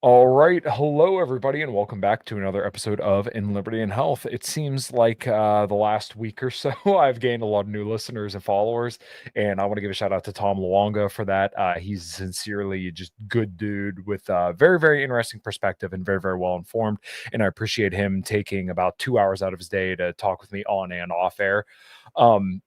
All right. Hello, everybody, and welcome back to another episode of In Liberty and Health. It seems like the last week or so, I've gained a lot of new listeners and followers, and I want to give a shout out to Tom Luonga for that. He's sincerely just good dude with very, very interesting perspective and very, very well informed. And I appreciate him taking about 2 hours out of his day to talk with me on and off air. Um,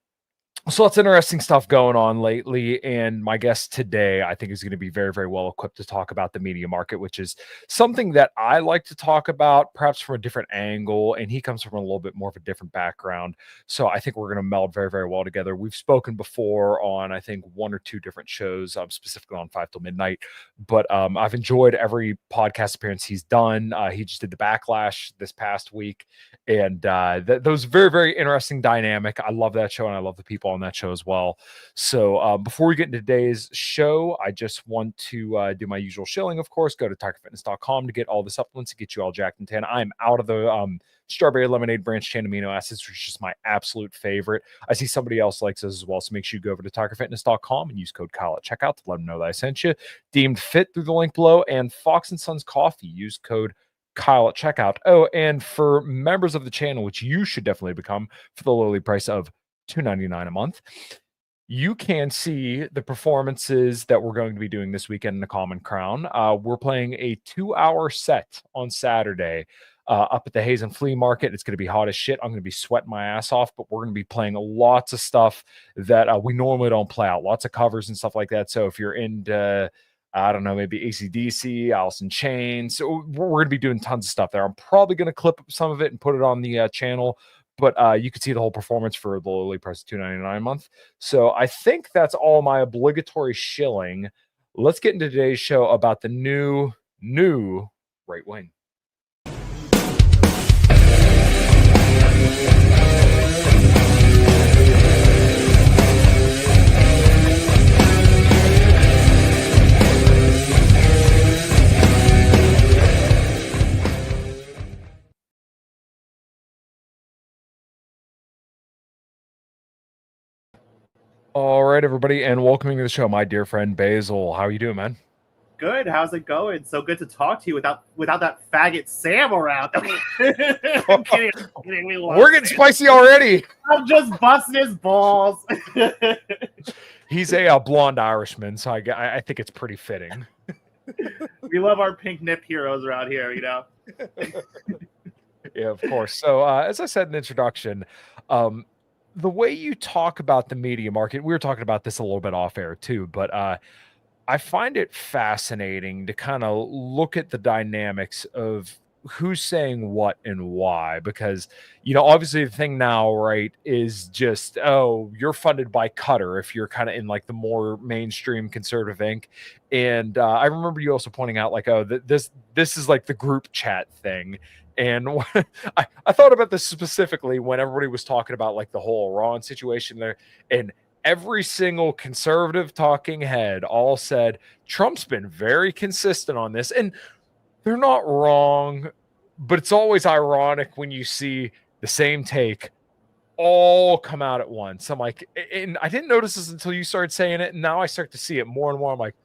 so lots of interesting stuff going on lately, and my guest today, I think, is going to be very, very well equipped to talk about the media market, which is something that I like to talk about, perhaps from a different angle, and he comes from a little bit more of a different background. So I think we're going to meld very, very well together. We've spoken before on, I think, one or two different shows, specifically on 5 till Midnight, but I've enjoyed every podcast appearance he's done. He just did the Backlash this past week, and those very, very interesting dynamic. I love that show, and I love the people on that show as well. So before we get into today's show, I just want to do my usual shilling. Of course, go to tigerfitness.com to get all the supplements to get you all jacked and tan. I'm out of the strawberry lemonade branched chain amino acids, which is just my absolute favorite. I see somebody else likes this as well, so make sure you go over to tigerfitness.com and use code Kyle at checkout to let them know that I sent you. Deemed fit through the link below, and Fox and Sons coffee, use code Kyle at checkout. Oh, and for members of the channel, which you should definitely become for the lowly price of $2.99 a month, you can see the performances that we're going to be doing this weekend in the Common Crown. We're playing a 2-hour set on Saturday up at the Hazen Flea Market. It's going to be hot as shit. I'm going to be sweating my ass off, but we're going to be playing lots of stuff that we normally don't play out, lots of covers and stuff like that. So if you're into I don't know, maybe AC/DC, Alice in Chains. So we're going to be doing tons of stuff there. I'm probably going to clip some of it and put it on the channel, but you can see the whole performance for the lowly price of $2.99 a month. So I think that's all my obligatory shilling. Let's get into today's show about the new right wing. All right, everybody, and welcoming to the show, my dear friend Basil. How are you doing, man? Good. How's it going? So good to talk to you without that faggot Sam around. I'm kidding. We're getting spicy already. I'm just busting his balls. He's a blonde Irishman, so I think it's pretty fitting. We love our pink nip heroes around here, you know? Yeah, of course. So as I said in the introduction, the way you talk about the media market, we were talking about this a little bit off air too, but I find it fascinating to kind of look at the dynamics of who's saying what and why, because, obviously the thing now, right, is just, oh, you're funded by Cutter if you're kind of in like the more mainstream conservative ink. And I remember you also pointing out like, oh, this is like the group chat thing. And I thought about this specifically when everybody was talking about like the whole Iran situation there, and every single conservative talking head all said Trump's been very consistent on this, and they're not wrong, but it's always ironic when you see the same take all come out at once. I'm like, and I didn't notice this until you started saying it, and now I start to see it more and more. I'm like,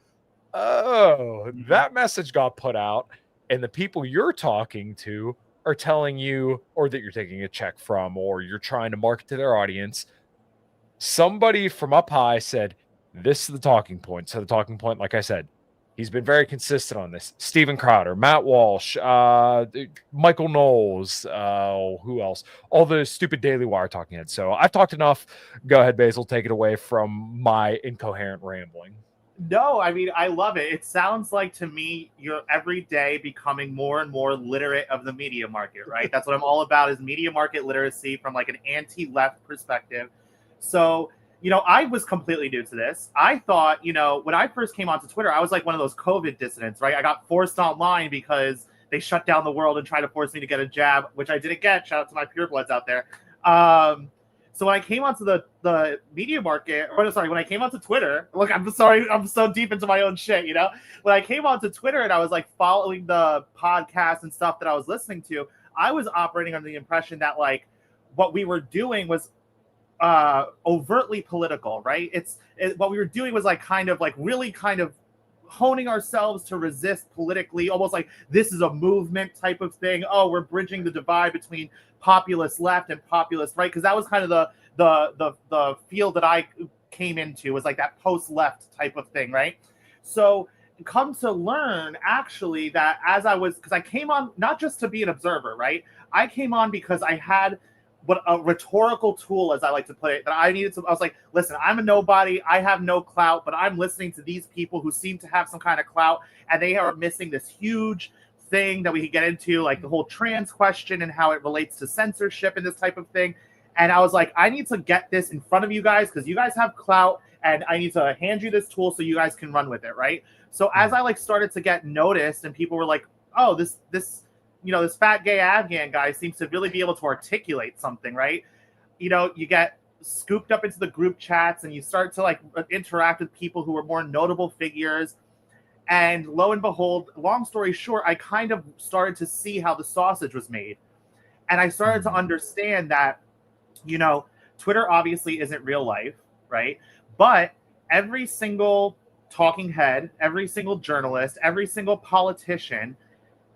oh, that message got put out, and the people you're talking to are telling you, or that you're taking a check from, or you're trying to market to their audience. Somebody from up high said, this is the talking point. So the talking point, like I said, he's been very consistent on this. Steven Crowder, Matt Walsh, Michael Knowles, who else? All the stupid Daily Wire talking heads. So I've talked enough. Go ahead, Basil, take it away from my incoherent rambling. No, I mean, I love it. It sounds like to me you're every day becoming more and more literate of the media market, right? That's what I'm all about, is media market literacy from like an anti-left perspective. So, I was completely new to this. I thought, when I first came onto Twitter, I was like one of those COVID dissidents, right? I got forced online because they shut down the world and tried to force me to get a jab, which I didn't get. Shout out to my purebloods out there. So when I came onto the media market, when I came onto Twitter, look, I'm sorry, I'm so deep into my own shit, When I came onto Twitter and I was like following the podcast and stuff that I was listening to, I was operating under the impression that like what we were doing was overtly political, right? What we were doing was like kind of really kind of honing ourselves to resist politically, almost like this is a movement type of thing. Oh, we're bridging the divide between populist left and populist right, because that was kind of the field that I came into, was like that post-left type of thing, right? So come to learn actually that as I was, because I came on not just to be an observer, right? I came on because I had what a rhetorical tool, as I like to put it, that I needed to. I was like, listen, I'm a nobody, I have no clout, but I'm listening to these people who seem to have some kind of clout, and they are missing this huge thing that we could get into, like the whole trans question and how it relates to censorship and this type of thing. And I was like, I need to get this in front of you guys because you guys have clout, and I need to hand you this tool so you guys can run with it, right? So as I like started to get noticed, and people were like, oh, this this fat gay Afghan guy seems to really be able to articulate something, right? You get scooped up into the group chats, and you start to like interact with people who are more notable figures. And lo and behold, long story short, I kind of started to see how the sausage was made. And I started to understand that, Twitter obviously isn't real life, right? But every single talking head, every single journalist, every single politician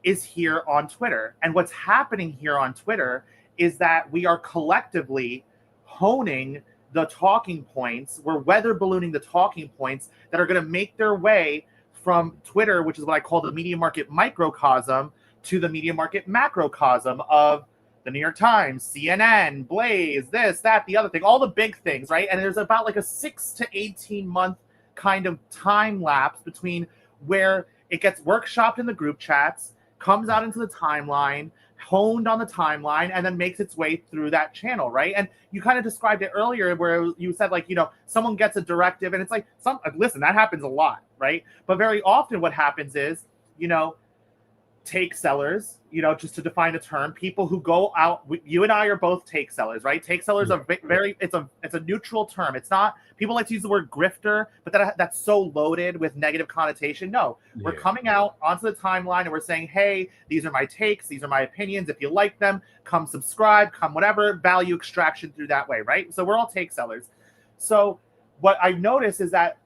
is here on Twitter. And what's happening here on Twitter is that we are collectively honing the talking points. We're weather ballooning the talking points that are going to make their way from Twitter, which is what I call the media market microcosm, to the media market macrocosm of the New York Times, CNN, Blaze, this, that, the other thing, all the big things, right? And there's about like a 6 to 18 month kind of time lapse between where it gets workshopped in the group chats, comes out into the timeline, honed on the timeline, and then makes its way through that channel, right? And you kind of described it earlier where you said, like, someone gets a directive, and it's like, listen, that happens a lot, right? But very often what happens is, take sellers, just to define a term, people who go out, you and I are both take sellers, right? Take sellers are very, it's a neutral term. It's not, people like to use the word grifter, but that's so loaded with negative connotation. No, we're coming out onto the timeline and we're saying, hey, these are my takes, these are my opinions. If you like them, come subscribe, come whatever, value extraction through that way, right? So we're all take sellers. So what I noticed is that,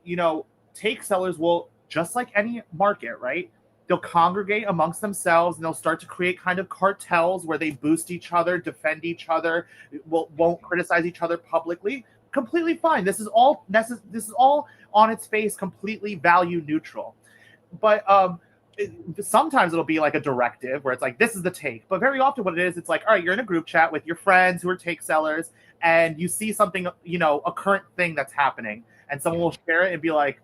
take sellers will, just like any market, right? They'll congregate amongst themselves, and they'll start to create kind of cartels where they boost each other, defend each other, won't criticize each other publicly. Completely fine. This is all on its face completely value neutral. But sometimes it'll be like a directive where it's like, this is the take. But very often what it is, it's like, all right, you're in a group chat with your friends who are take sellers, and you see something, a current thing that's happening, and someone will share it and be like,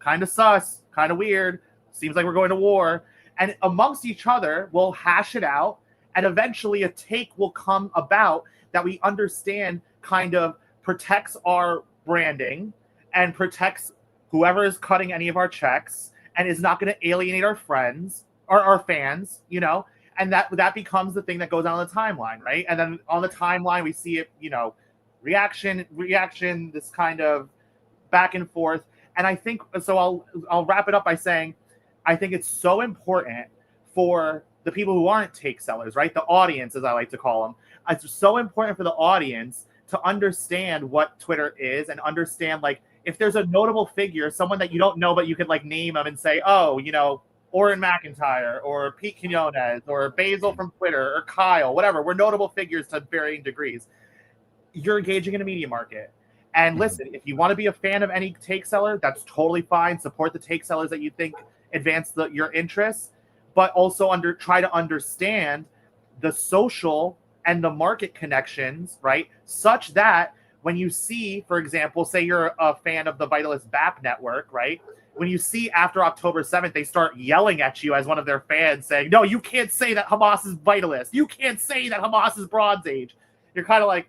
kind of sus, kind of weird, seems like we're going to war. And amongst each other, we'll hash it out, and eventually a take will come about that we understand kind of protects our branding and protects whoever is cutting any of our checks, and is not going to alienate our friends or our fans, and that becomes the thing that goes on the timeline, right? And then on the timeline, we see it, reaction, this kind of back and forth. And I think, so I'll wrap it up by saying, I think it's so important for the people who aren't take sellers, right? The audience, as I like to call them. It's so important for the audience to understand what Twitter is, and understand, like, if there's a notable figure, someone that you don't know, but you could like name them and say, oh, Oren McIntyre or Pete Quinones or Basil from Twitter or Kyle, whatever. We're notable figures to varying degrees. You're engaging in a media market. And listen, if you want to be a fan of any take seller, that's totally fine. Support the take sellers that you think advance your interests, but also try to understand the social and the market connections, right? Such that when you see, for example, say you're a fan of the Vitalist BAP network, right? When you see after October 7th, they start yelling at you as one of their fans saying, no, you can't say that Hamas is Vitalist. You can't say that Hamas is Bronze Age. You're kind of like,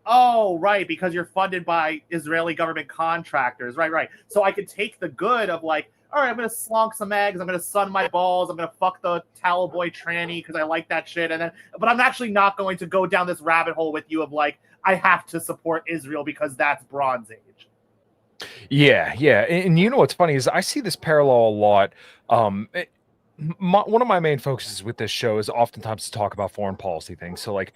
oh, right, because you're funded by Israeli government contractors. Right. So I could take the good of like, all right, I'm going to slonk some eggs. I'm going to sun my balls. I'm going to fuck the towel boy tranny because I like that shit. But I'm actually not going to go down this rabbit hole with you of like, I have to support Israel because that's Bronze Age. Yeah. And you know what's funny is I see this parallel a lot. One of my main focuses with this show is oftentimes to talk about foreign policy things. So like,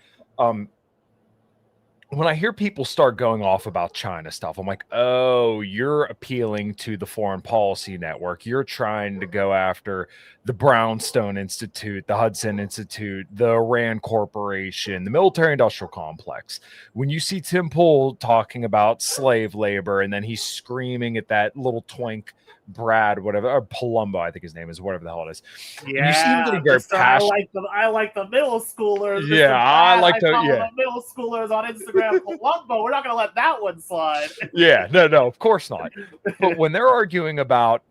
when I hear people start going off about China stuff, I'm like, oh, you're appealing to the Foreign Policy Network. You're trying to go after the Brownstone Institute, the Hudson Institute, the Rand Corporation, the military industrial complex. When you see Tim Pool talking about slave labor and then he's screaming at that little twink Brad, whatever, or Palumbo, I think his name is, whatever the hell it is. And you see him Yeah, getting very Mister, passionate. I like the middle schoolers, Yeah, Mister I Brad. like I to, follow yeah. the middle schoolers on Instagram. Columbo, we're not gonna let that one slide. Yeah, no, of course not. But when they're arguing about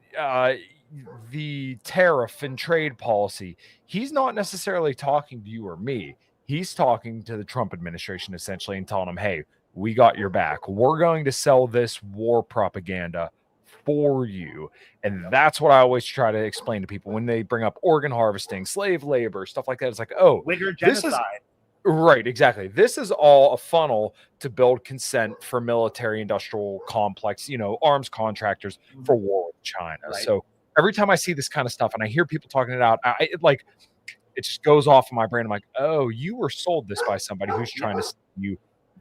the tariff and trade policy, he's not necessarily talking to you or me. He's talking to the Trump administration essentially and telling them, hey, we got your back. We're going to sell this war propaganda for you. And that's what I always try to explain to people when they bring up organ harvesting, slave labor, stuff like that. It's like, oh, Wigger this is genocide. right, exactly. This is all a funnel to build consent for military industrial complex, arms contractors for war with China. Right. So every time I see this kind of stuff and I hear people talking it out, it just goes off in my brain. I'm like, oh, you were sold this by somebody who's trying to sell you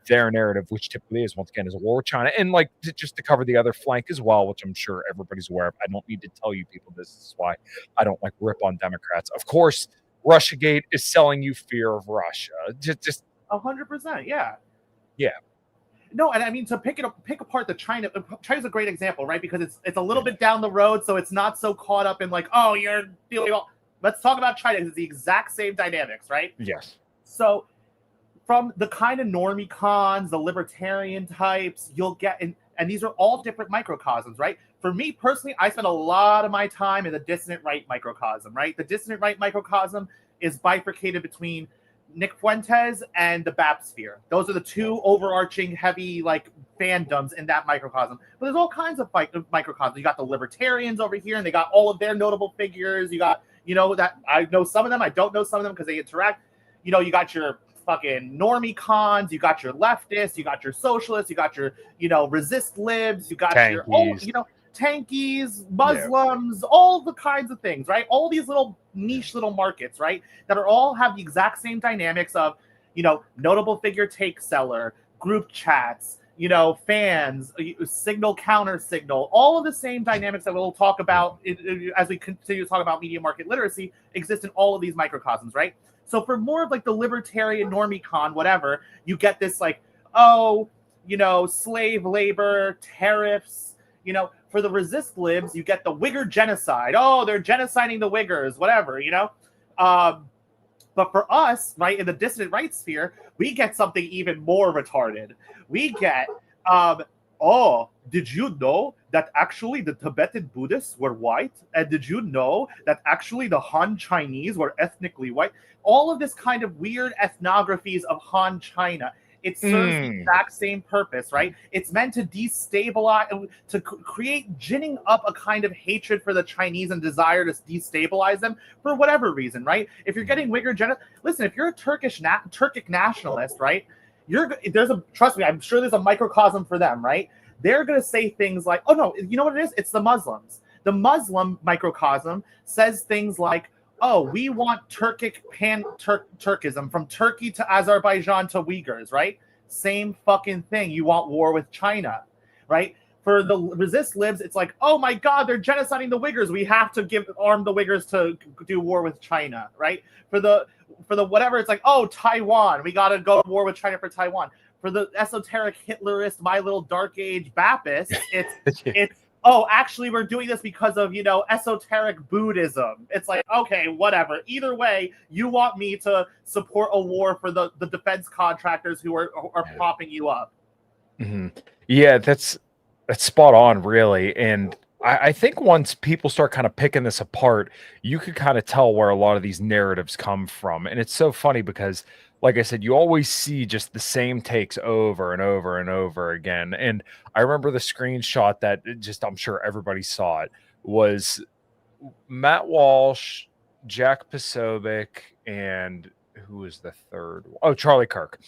their narrative, which typically is once again is a war with China. And just to cover the other flank as well, which I'm sure everybody's aware of. I don't need to tell you people this is why I don't rip on Democrats. Of course, Russiagate is selling you fear of Russia. Just 100%. Yeah. Yeah. No, and I mean to pick apart the China's a great example, right? Because it's a little bit down the road, so it's not so caught up in like, oh, you're dealing all. Let's talk about China because it's the exact same dynamics, right? Yes. So from the kind of normie cons, the libertarian types, you'll get and these are all different microcosms, right? For me personally, I spend a lot of my time in the dissident right microcosm, right? The dissident right microcosm is bifurcated between Nick Fuentes and the Bapsphere. Those are the two overarching heavy fandoms in that microcosm. But there's all kinds of microcosms. You got the libertarians over here, and they got all of their notable figures. You got, that I know some of them, I don't know some of them because they interact. You got your fucking normie cons, you got your leftists, you got your socialists, you got your, resist libs, you got Tankies. your, tankies, Muslims, all the kinds of things, right? All these little niche little markets, right? That are all have the exact same dynamics of, notable figure take seller, group chats, fans, signal counter signal, all of the same dynamics that we'll talk about as we continue to talk about media market literacy exist in all of these microcosms, right? So for more of the libertarian normie con, whatever, you get this slave labor, tariffs, for the resist libs, you get the Wigger genocide. Oh, they're genociding the Wiggers, whatever, But for us, right, in the dissident right sphere, we get something even more retarded. We get, did you know that actually the Tibetan Buddhists were white? And did you know that actually the Han Chinese were ethnically white? All of this kind of weird ethnographies of Han China. It serves the exact same purpose, right? It's meant to destabilize, to create, ginning up a kind of hatred for the Chinese and desire to destabilize them for whatever reason, right? If you're getting Wigger listen, if you're a Turkic nationalist, right? Trust me, I'm sure there's a microcosm for them, right? They're going to say things like, oh no, you know what it is? It's the Muslims. The Muslim microcosm says things like, oh, we want Turkism from Turkey to Azerbaijan to Uyghurs, right? Same fucking thing. You want war with China, right? For the resist libs, it's like, oh my God, they're genociding the Uyghurs. We have to arm the Uyghurs to do war with China, right? For the whatever, it's like, oh, Taiwan. We got to go to war with China for Taiwan. For the esoteric Hitlerist, My Little Dark Age Baptist, it's oh, actually, we're doing this because of, esoteric Buddhism. It's like, okay, whatever. Either way, you want me to support a war for the defense contractors who are propping you up. Mm-hmm. Yeah, that's spot on, really. And I think once people start kind of picking this apart, you could kind of tell where a lot of these narratives come from. And it's so funny because, like I said, you always see just the same takes over and over and over again. And I remember the screenshot that I'm sure everybody saw it, was Matt Walsh, Jack Posobiec, and who was the third? Oh, Charlie Kirk.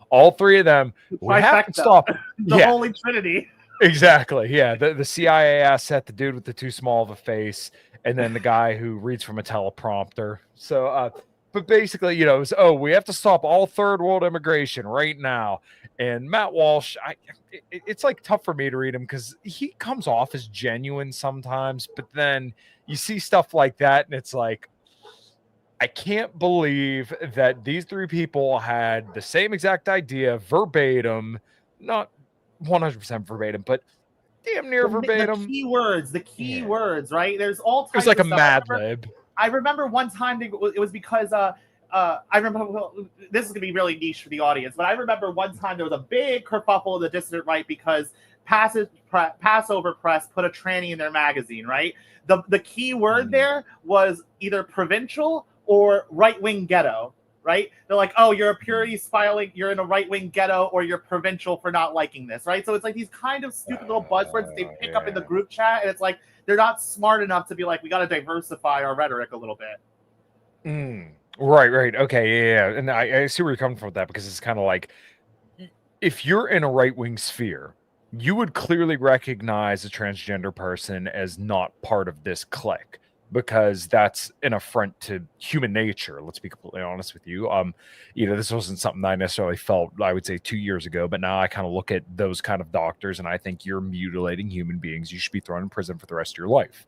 All three of them. We have to stop. The Holy Trinity. Exactly. Yeah. The CIA asset, the dude with the too small of a face, and then the guy who reads from a teleprompter. So, but basically, it was, we have to stop all third world immigration right now. And Matt Walsh, it's like tough for me to read him because he comes off as genuine sometimes, but then you see stuff like that, and it's like, I can't believe that these three people had the same exact idea verbatim, not 100% verbatim, but damn near The verbatim. keywords, Yeah. right? There's all It was types like of a stuff. Mad Lib. I remember one time it was because I remember, well, this is gonna be really niche for the audience, but I remember one time there was a big kerfuffle of the dissident right because Passover Press put a tranny in their magazine, right? The key word there was either provincial or right wing ghetto, right? They're like, oh, you're a purity spiraling, you're in a right wing ghetto, or you're provincial for not liking this, right? So it's like these kind of stupid little buzzwords that they pick up in the group chat, and it's like they're not smart enough to be like, we got to diversify our rhetoric a little bit. Right. Okay, yeah. And I see where you're coming from with that, because it's kind of like, if you're in a right wing sphere, you would clearly recognize a transgender person as not part of this clique, because that's an affront to human nature. Let's be completely honest with you. This wasn't something I necessarily felt, I would say, 2 years ago, but now I kind of look at those kind of doctors and I think you're mutilating human beings. You should be thrown in prison for the rest of your life.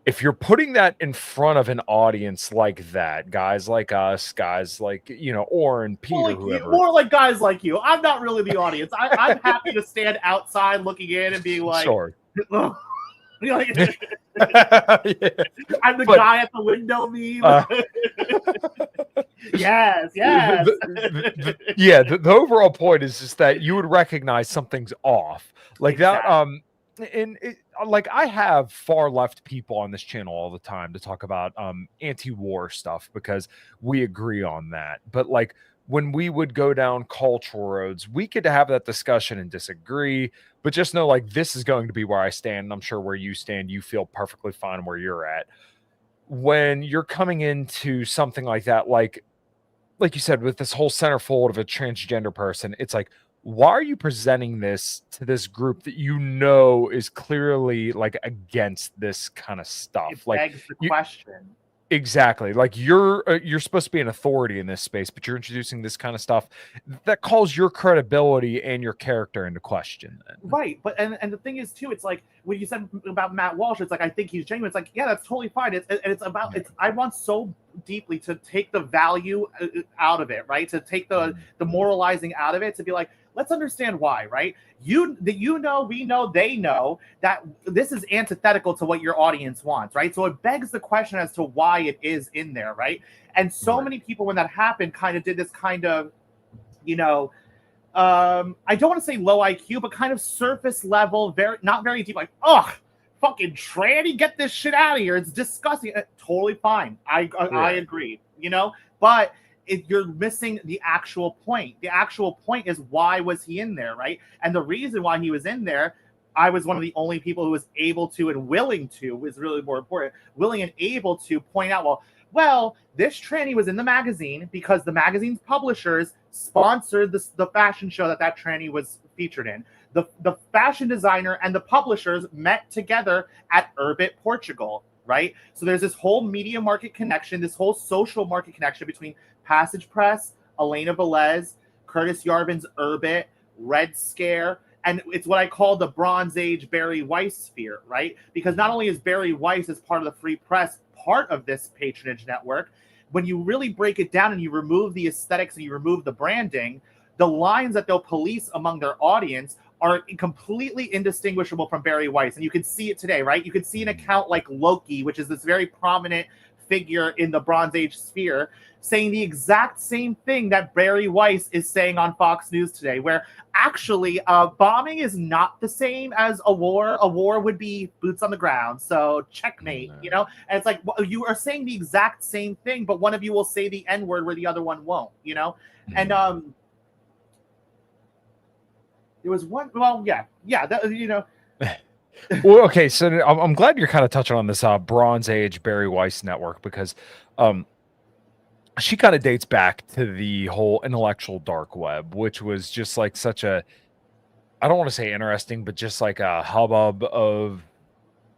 If you're putting that in front of an audience like that, guys like us, guys like, Oren, Peter, whoever. More like guys like you. I'm not really the audience. I'm happy to stand outside looking in and being like, sure. I'm the But, guy at the window meme. Yes. The overall point is just that you would recognize something's off. Like exactly. Like, I have far left people on this channel all the time to talk about anti-war stuff because we agree on that. But like, when we would go down cultural roads, we could have that discussion and disagree, but just know, like, this is going to be where I stand, and I'm sure where you stand, you feel perfectly fine where you're at. When you're coming into something like that, like you said, with this whole centerfold of a transgender person, it's like, why are you presenting this to this group that is clearly like against this kind of stuff? It like begs the question. Exactly. Like, you're supposed to be an authority in this space, but you're introducing this kind of stuff that calls your credibility and your character into question. Then. Right, but and the thing is too, it's like when you said about Matt Walsh, it's like, I think he's genuine. It's like, yeah, that's totally fine. It's about I want so deeply to take the value out of it, right? To take the moralizing out of it, to be like, let's understand why, right? We know, they know that this is antithetical to what your audience wants, right? So it begs the question as to why it is in there, right? And so many people, when that happened, kind of did this kind of, I don't want to say low IQ, but kind of surface level, not very deep, like, ugh, fucking tranny, get this shit out of here. It's disgusting. Totally fine. I agree, but you're missing the actual point. The actual point is, why was he in there, right? And the reason why he was in there, I was one of the only people who was able to and willing to, was really more important, willing and able to point out, well, this tranny was in the magazine because the magazine's publishers sponsored the fashion show that tranny was featured in. The fashion designer and the publishers met together at Urbit, Portugal, right? So there's this whole media market connection, this whole social market connection between Passage Press, Elena Velez, Curtis Yarvin's Urbit, Red Scare, and it's what I call the Bronze Age Barry Weiss sphere, right? Because not only is Barry Weiss, as part of the Free Press, part of this patronage network, when you really break it down and you remove the aesthetics and you remove the branding, the lines that they'll police among their audience are completely indistinguishable from Barry Weiss. And you can see it today, right? You can see an account like Loki, which is this very prominent figure in the Bronze Age sphere, saying the exact same thing that Barry Weiss is saying on Fox News today, where actually bombing is not the same as a war. A war would be boots on the ground, so checkmate, And it's like, you are saying the exact same thing, but one of you will say the N-word where the other one won't, And there was one, Well, okay, so I'm glad you're kind of touching on this Bronze Age Barry Weiss network, because she kind of dates back to the whole intellectual dark web, which was just like such a, I don't want to say interesting, but just like a hubbub of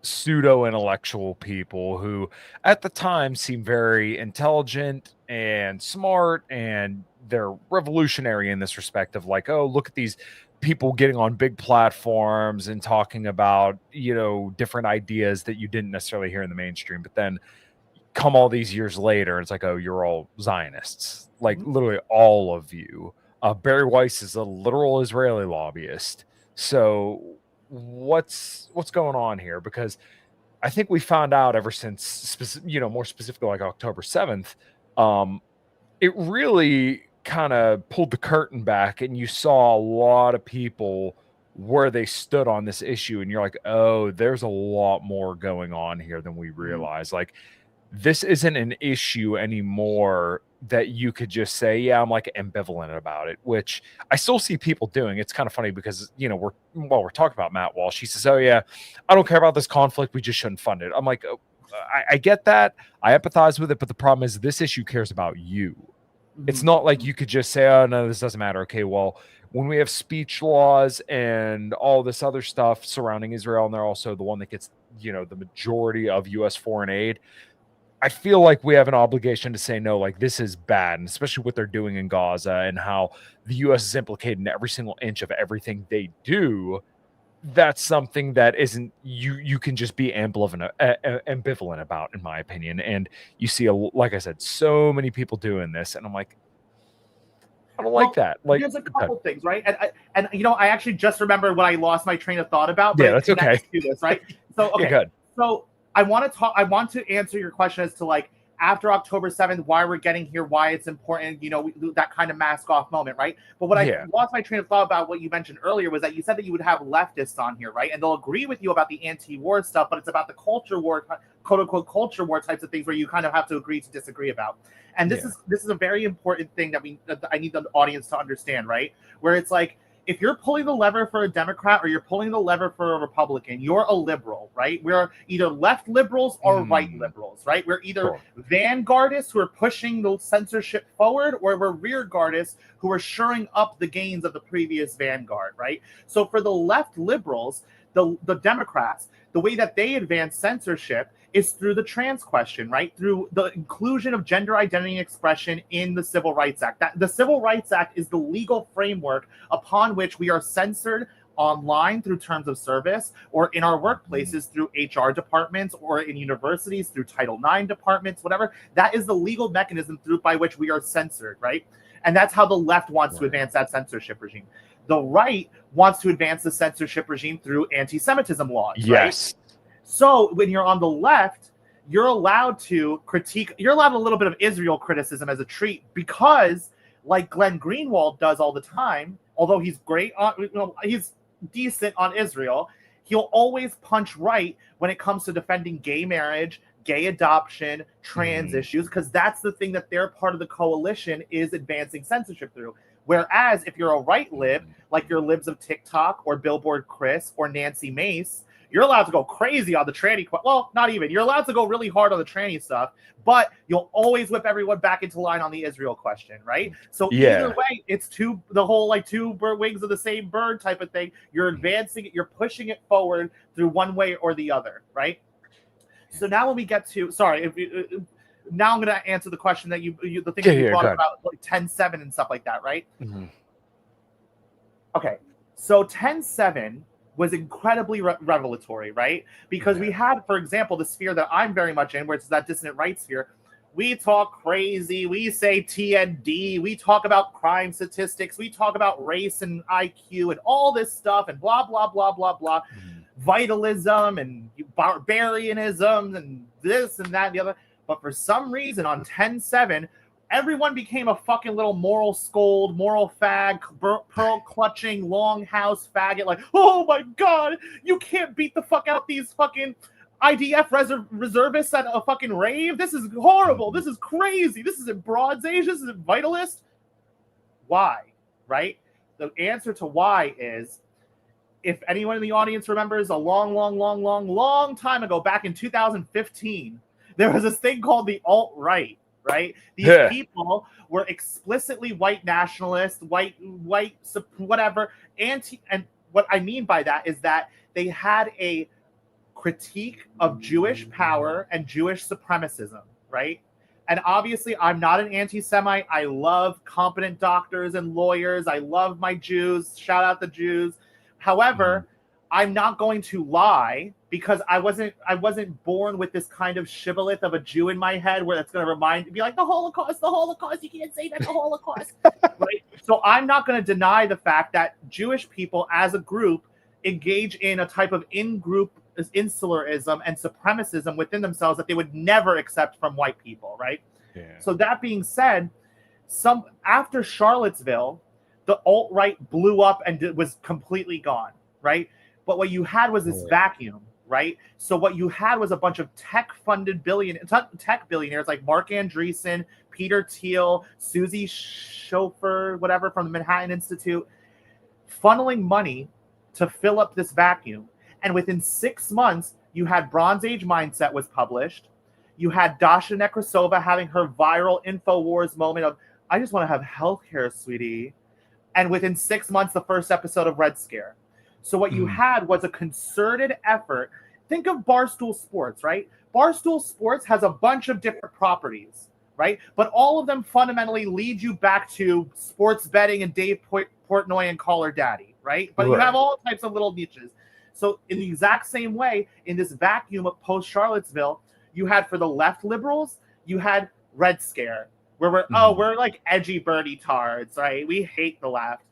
pseudo-intellectual people who at the time seemed very intelligent and smart and they're revolutionary in this respect of like, oh, look at these people getting on big platforms and talking about, different ideas that you didn't necessarily hear in the mainstream. But then come all these years later, it's like, oh, you're all Zionists, like literally all of you. Barry Weiss is a literal Israeli lobbyist. So what's going on here? Because I think we found out ever since, more specifically like October 7th, it really kind of pulled the curtain back and you saw a lot of people where they stood on this issue. And you're like, oh, there's a lot more going on here than we realize. Like, this isn't an issue anymore that you could just say, yeah, I'm like ambivalent about it, which I still see people doing. It's kind of funny because, we're talking about Matt Walsh. He says, oh yeah, I don't care about this conflict. We just shouldn't fund it. I'm like, oh, I get that. I empathize with it. But the problem is this issue cares about you. It's not like you could just say, oh no, this doesn't matter. Okay, well, when we have speech laws and all this other stuff surrounding Israel, and they're also the one that gets, the majority of U.S. foreign aid, I feel like we have an obligation to say no, like this is bad, and especially what they're doing in Gaza and how the U.S. is implicated in every single inch of everything they do. That's something that isn't you can just be ambivalent about, in my opinion. And you see, like I said, so many people doing this, and I'm like, I don't like that. Like, there's a couple things, right? And I actually just remembered what I lost my train of thought about. But yeah, that's okay. To this, right? So okay, good. So I want to answer your question as to like after October 7th, why we're getting here, why it's important, that kind of mask off moment, right? But what I lost my train of thought about what you mentioned earlier was that you said that you would have leftists on here, right? And they'll agree with you about the anti-war stuff, but it's about the culture war, quote unquote culture war types of things where you kind of have to agree to disagree about. And this is a very important thing that I need the audience to understand, right? Where it's like, if you're pulling the lever for a Democrat or you're pulling the lever for a Republican, you're a liberal, right? We're either left liberals or right liberals, right? We're either vanguardists who are pushing the censorship forward, or we're rearguardists who are shoring up the gains of the previous vanguard, right? So for the left liberals, the Democrats, the way that they advance censorship is through the trans question, right? Through the inclusion of gender identity and expression in the Civil Rights Act. The Civil Rights Act is the legal framework upon which we are censored online through terms of service, or in our workplaces through HR departments, or in universities through Title IX departments, whatever. That is the legal mechanism by which we are censored, right? And that's how the left wants to advance that censorship regime. The right wants to advance the censorship regime through anti-Semitism laws, yes. Right? So when you're on the left, you're allowed to critique, you're allowed a little bit of Israel criticism as a treat, because like Glenn Greenwald does all the time, although he's great on, he's decent on Israel, he'll always punch right when it comes to defending gay marriage, gay adoption, trans issues, because that's the thing that their part of the coalition is advancing censorship through. Whereas if you're a right lib, like your libs of TikTok or Billboard Chris or Nancy Mace, you're allowed to go crazy on the tranny. Well, not even. You're allowed to go really hard on the tranny stuff, but you'll always whip everyone back into line on the Israel question, right? So either way, it's the whole like two wings of the same bird type of thing. You're advancing it. You're pushing it forward through one way or the other, right? So now when we get to, now I'm going to answer the question that the thing that you brought about, like 10-7 and stuff like that, right? Okay, so 10-7 was incredibly revelatory, right? Because we had, for example, the sphere that I'm very much in, where it's that dissident right sphere. We talk crazy, we say TND, we talk about crime statistics, we talk about race and IQ and all this stuff and blah, blah, blah, blah, blah. Vitalism and barbarianism and this and that and the other. But for some reason on 10-7, everyone became a fucking little moral scold, moral fag, pearl-clutching, long-house faggot. Like, oh my God, you can't beat the fuck out these fucking IDF reservists at a fucking rave? This is horrible. This is crazy. This isn't Broads Age. This isn't Vitalist. Why, right? The answer to why is, if anyone in the audience remembers, a long time ago, back in 2015, there was this thing called the alt-right. Right? These people were explicitly white nationalists, white, whatever, and what I mean by that is that they had a critique of Jewish power and Jewish supremacism, right? And obviously, I'm not an anti-Semite. I love competent doctors and lawyers. I love my Jews. Shout out the Jews. However, I'm not going to lie because I wasn't born with this kind of shibboleth of a Jew in my head where it's going to be like the Holocaust, you can't say that, the Holocaust. Right? So I'm not going to deny the fact that Jewish people as a group engage in a type of in-group insularism and supremacism within themselves that they would never accept from white people, right? Yeah. So that being said, after Charlottesville, the alt-right blew up and was completely gone, right? But what you had was this vacuum, right? So what you had was a bunch of tech-funded tech billionaires like Mark Andreessen, Peter Thiel, Susie Schofer, whatever, from the Manhattan Institute, funneling money to fill up this vacuum. And within 6 months, you had Bronze Age Mindset was published. You had Dasha Nekrasova having her viral InfoWars moment of, I just want to have healthcare, sweetie. And within 6 months, the first episode of Red Scare. So what you had was a concerted effort. Think of Barstool Sports, right? Barstool Sports has a bunch of different properties, right? But all of them fundamentally lead you back to sports betting and Dave Portnoy and Call Her Daddy, right? But you have all types of little niches. So in the exact same way, in this vacuum of post-Charlottesville, you had for the left liberals, you had Red Scare, where we're like edgy birdie tards, right? We hate the left.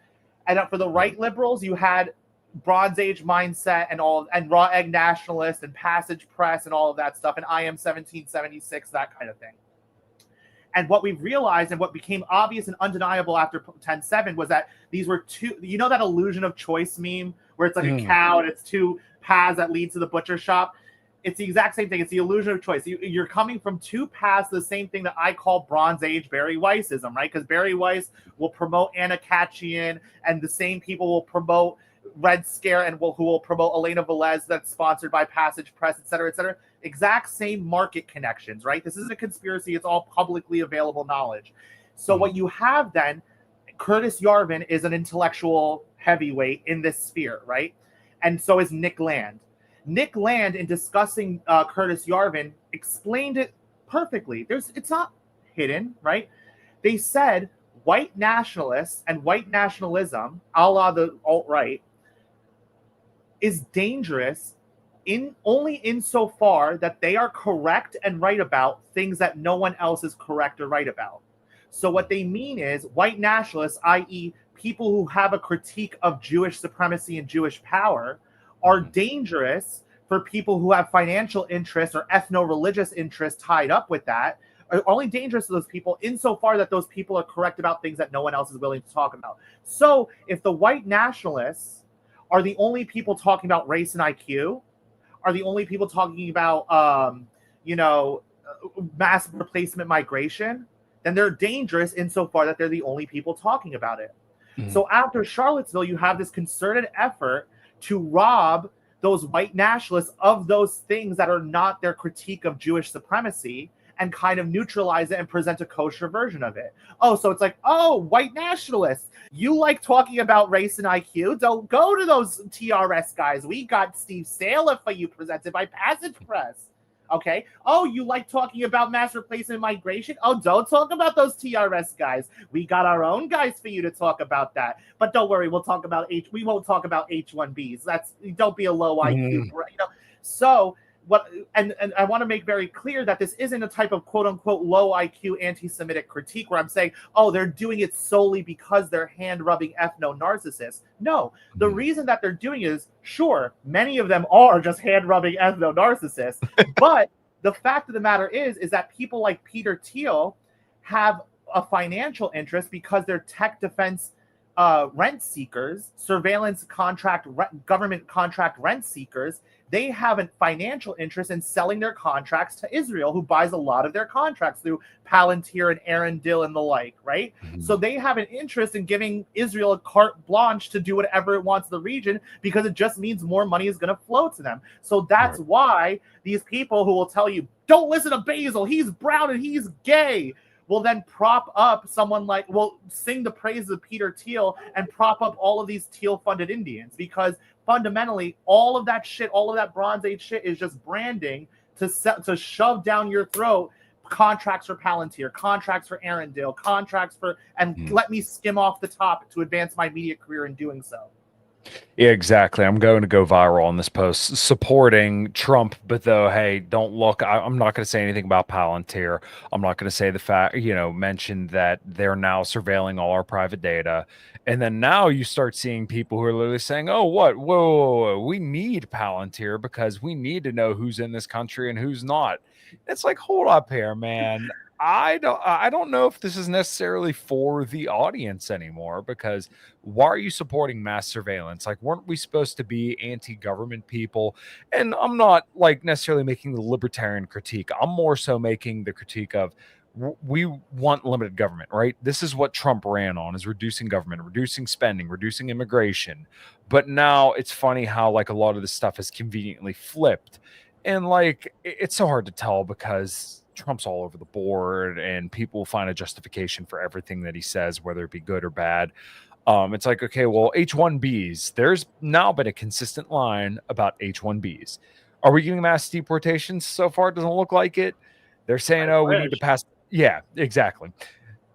And for the right liberals, you had Bronze Age Mindset and Raw Egg Nationalist and Passage Press and all of that stuff, and I Am 1776, that kind of thing. And what we've realized and what became obvious and undeniable after 10-7 was that these were two, that illusion of choice meme where it's like a cow and it's two paths that lead to the butcher shop. It's the exact same thing. It's the illusion of choice. You're coming from two paths, the same thing that I call Bronze Age Barry Weissism, right? Because Barry Weiss will promote Anna Khachiyan, and the same people will promote Red Scare and who will promote Elena Velez that's sponsored by Passage Press, et cetera, et cetera. Exact same market connections, right? This isn't a conspiracy. It's all publicly available knowledge. So what you have then, Curtis Yarvin is an intellectual heavyweight in this sphere, right? And so is Nick Land. Nick Land, in discussing Curtis Yarvin, explained it perfectly. It's not hidden, right? They said white nationalists and white nationalism, a la the alt-right, is dangerous only insofar that they are correct and right about things that no one else is correct or right about. So what they mean is white nationalists, i.e. people who have a critique of Jewish supremacy and Jewish power, are dangerous for people who have financial interests or ethno-religious interests tied up with that, are only dangerous to those people insofar that those people are correct about things that no one else is willing to talk about. So if the white nationalists are the only people talking about race and IQ, are the only people talking about, mass replacement migration, then they're dangerous insofar that they're the only people talking about it. So after Charlottesville, you have this concerted effort to rob those white nationalists of those things that are not their critique of Jewish supremacy and kind of neutralize it and present a kosher version of it. Oh, so it's like, white nationalists, you like talking about race and IQ? Don't go to those TRS guys. We got Steve Saylor for you, presented by Passage Press. Okay. Oh, you like talking about mass replacement migration? Oh, don't talk about those TRS guys. We got our own guys for you to talk about that. But don't worry, we won't talk about H1Bs. Don't be a low IQ. So and I want to make very clear that this isn't a type of quote unquote low IQ anti-Semitic critique where I'm saying, they're doing it solely because they're hand-rubbing ethno-narcissists. No, the reason that they're doing it is, sure, many of them are just hand-rubbing ethno-narcissists, but the fact of the matter is that people like Peter Thiel have a financial interest because they're tech defense rent seekers, surveillance contract, government contract rent seekers. They have a financial interest in selling their contracts to Israel, who buys a lot of their contracts through Palantir and Arendelle and the like, right? So they have an interest in giving Israel a carte blanche to do whatever it wants in the region because it just means more money is going to flow to them. So that's why these people who will tell you, don't listen to Basil, he's brown and he's gay, will then prop up sing the praises of Peter Thiel and prop up all of these Thiel-funded Indians, because fundamentally all of that shit, all of that Bronze Age shit is just branding to shove down your throat contracts for Palantir, contracts for Arendelle, contracts for, and let me skim off the top to advance my media career in doing so. Yeah, exactly. I'm going to go viral on this post supporting Trump, but though, hey, don't look. I'm not going to say anything about Palantir. I'm not going to say the fact, mention that they're now surveilling all our private data. And then now you start seeing people who are literally saying, oh, what? Whoa, we need Palantir because we need to know who's in this country and who's not. It's like, hold up here, man. I don't know if this is necessarily for the audience anymore, because why are you supporting mass surveillance? Like, weren't we supposed to be anti-government people? And I'm not like necessarily making the libertarian critique. I'm more so making the critique of we want limited government, right? This is what Trump ran on, is reducing government, reducing spending, reducing immigration. But now it's funny how like a lot of this stuff is conveniently flipped. And like, it's so hard to tell because Trump's all over the board and people find a justification for everything that he says, whether it be good or bad. It's like, okay, well, H-1Bs, there's now been a consistent line about H-1Bs. Are we getting mass deportations? So far, it doesn't look like it. They're saying, oh, we need to pass. Yeah, exactly.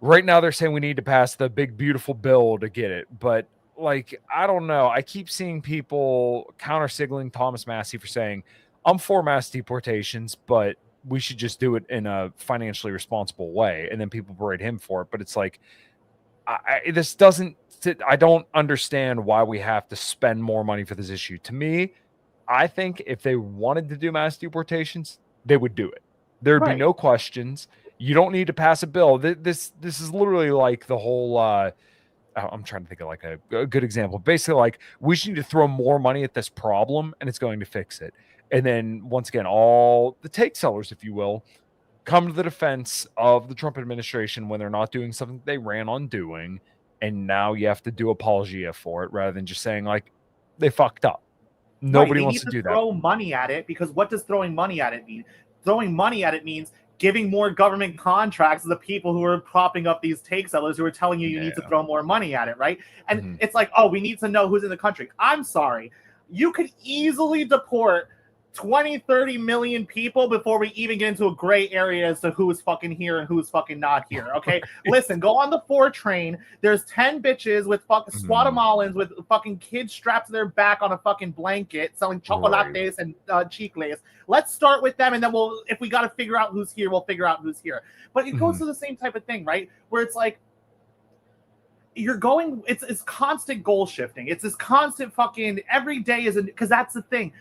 Right now, they're saying we need to pass the big, beautiful bill to get it. But like, I don't know. I keep seeing people counter-signaling Thomas Massey for saying, I'm for mass deportations, but we should just do it in a financially responsible way. And then people berate him for it. But it's like, this doesn't, I don't understand why we have to spend more money for this issue. To me, I think if they wanted to do mass deportations, they would do it. There'd be no questions. You don't need to pass a bill. This is literally like the whole, I'm trying to think of like a good example. Basically, like, we should need to throw more money at this problem and it's going to fix it. And then once again, all the take sellers, if you will, come to the defense of the Trump administration when they're not doing something they ran on doing. And now you have to do apologia for it rather than just saying like they fucked up. Nobody wants to do that. Throw money at it, because what does throwing money at it mean? Throwing money at it means giving more government contracts to the people who are propping up these take sellers who are telling you need to throw more money at it, right? And it's like, oh, we need to know who's in the country. I'm sorry. You could easily deport 20, 30 million people before we even get into a gray area as to who's fucking here and who's fucking not here, okay? Listen, go on the 4 train. There's 10 bitches with fucking Guatemalans with fucking kids strapped to their back on a fucking blanket selling chocolates and chicles. Let's start with them, and then if we got to figure out who's here, we'll figure out who's here. But it goes to the same type of thing, right? Where it's like, it's constant goal shifting. It's this constant fucking, every day is, because that's the thing.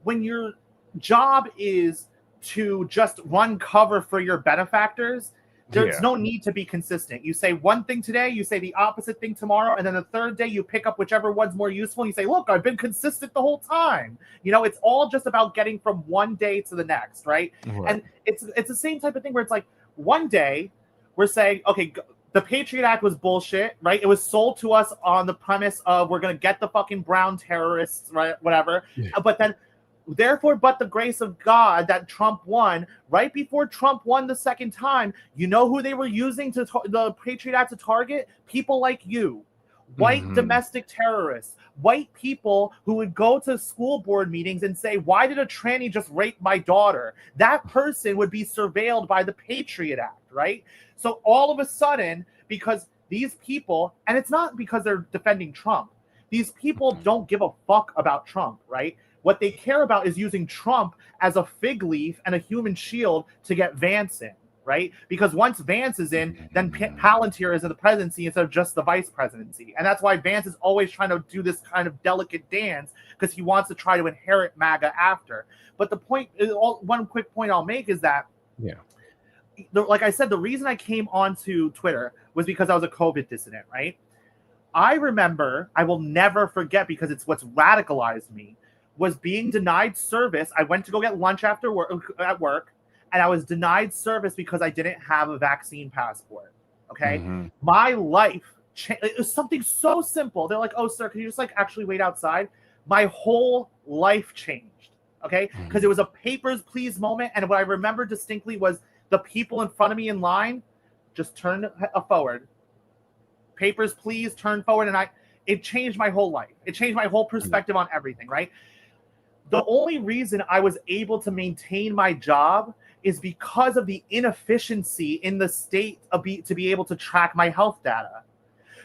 When your job is to just run cover for your benefactors, there's no need to be consistent. You say one thing today, you say the opposite thing tomorrow, and then the third day you pick up whichever one's more useful. And you say, look, I've been consistent the whole time. It's all just about getting from one day to the next, right? And it's the same type of thing where it's like, one day we're saying, okay, the Patriot Act was bullshit, right? It was sold to us on the premise of we're going to get the fucking brown terrorists, right? Whatever. But then, therefore, but the grace of God that Trump won. Right before Trump won the second time, you know who they were using the Patriot Act to target? People like you, white domestic terrorists, white people who would go to school board meetings and say, why did a tranny just rape my daughter? That person would be surveilled by the Patriot Act, right? So all of a sudden, because these people, and it's not because they're defending Trump, these people don't give a fuck about Trump, right? What they care about is using Trump as a fig leaf and a human shield to get Vance in, right? Because once Vance is in, then Palantir is in the presidency instead of just the vice presidency. And that's why Vance is always trying to do this kind of delicate dance, because he wants to try to inherit MAGA after. But the point, one quick point I'll make is that, like I said, the reason I came onto Twitter was because I was a COVID dissident, right? I remember, I will never forget, because it's what's radicalized me, was being denied service. I went to go get lunch after work, and I was denied service because I didn't have a vaccine passport. Okay, my life it was something so simple. They're like, "Oh, sir, can you just like actually wait outside?" My whole life changed. Okay, because it was a papers please moment, and what I remember distinctly was the people in front of me in line just turned forward. Papers please, turn forward, and it changed my whole life. It changed my whole perspective on everything. Right. The only reason I was able to maintain my job is because of the inefficiency in the state to be able to track my health data.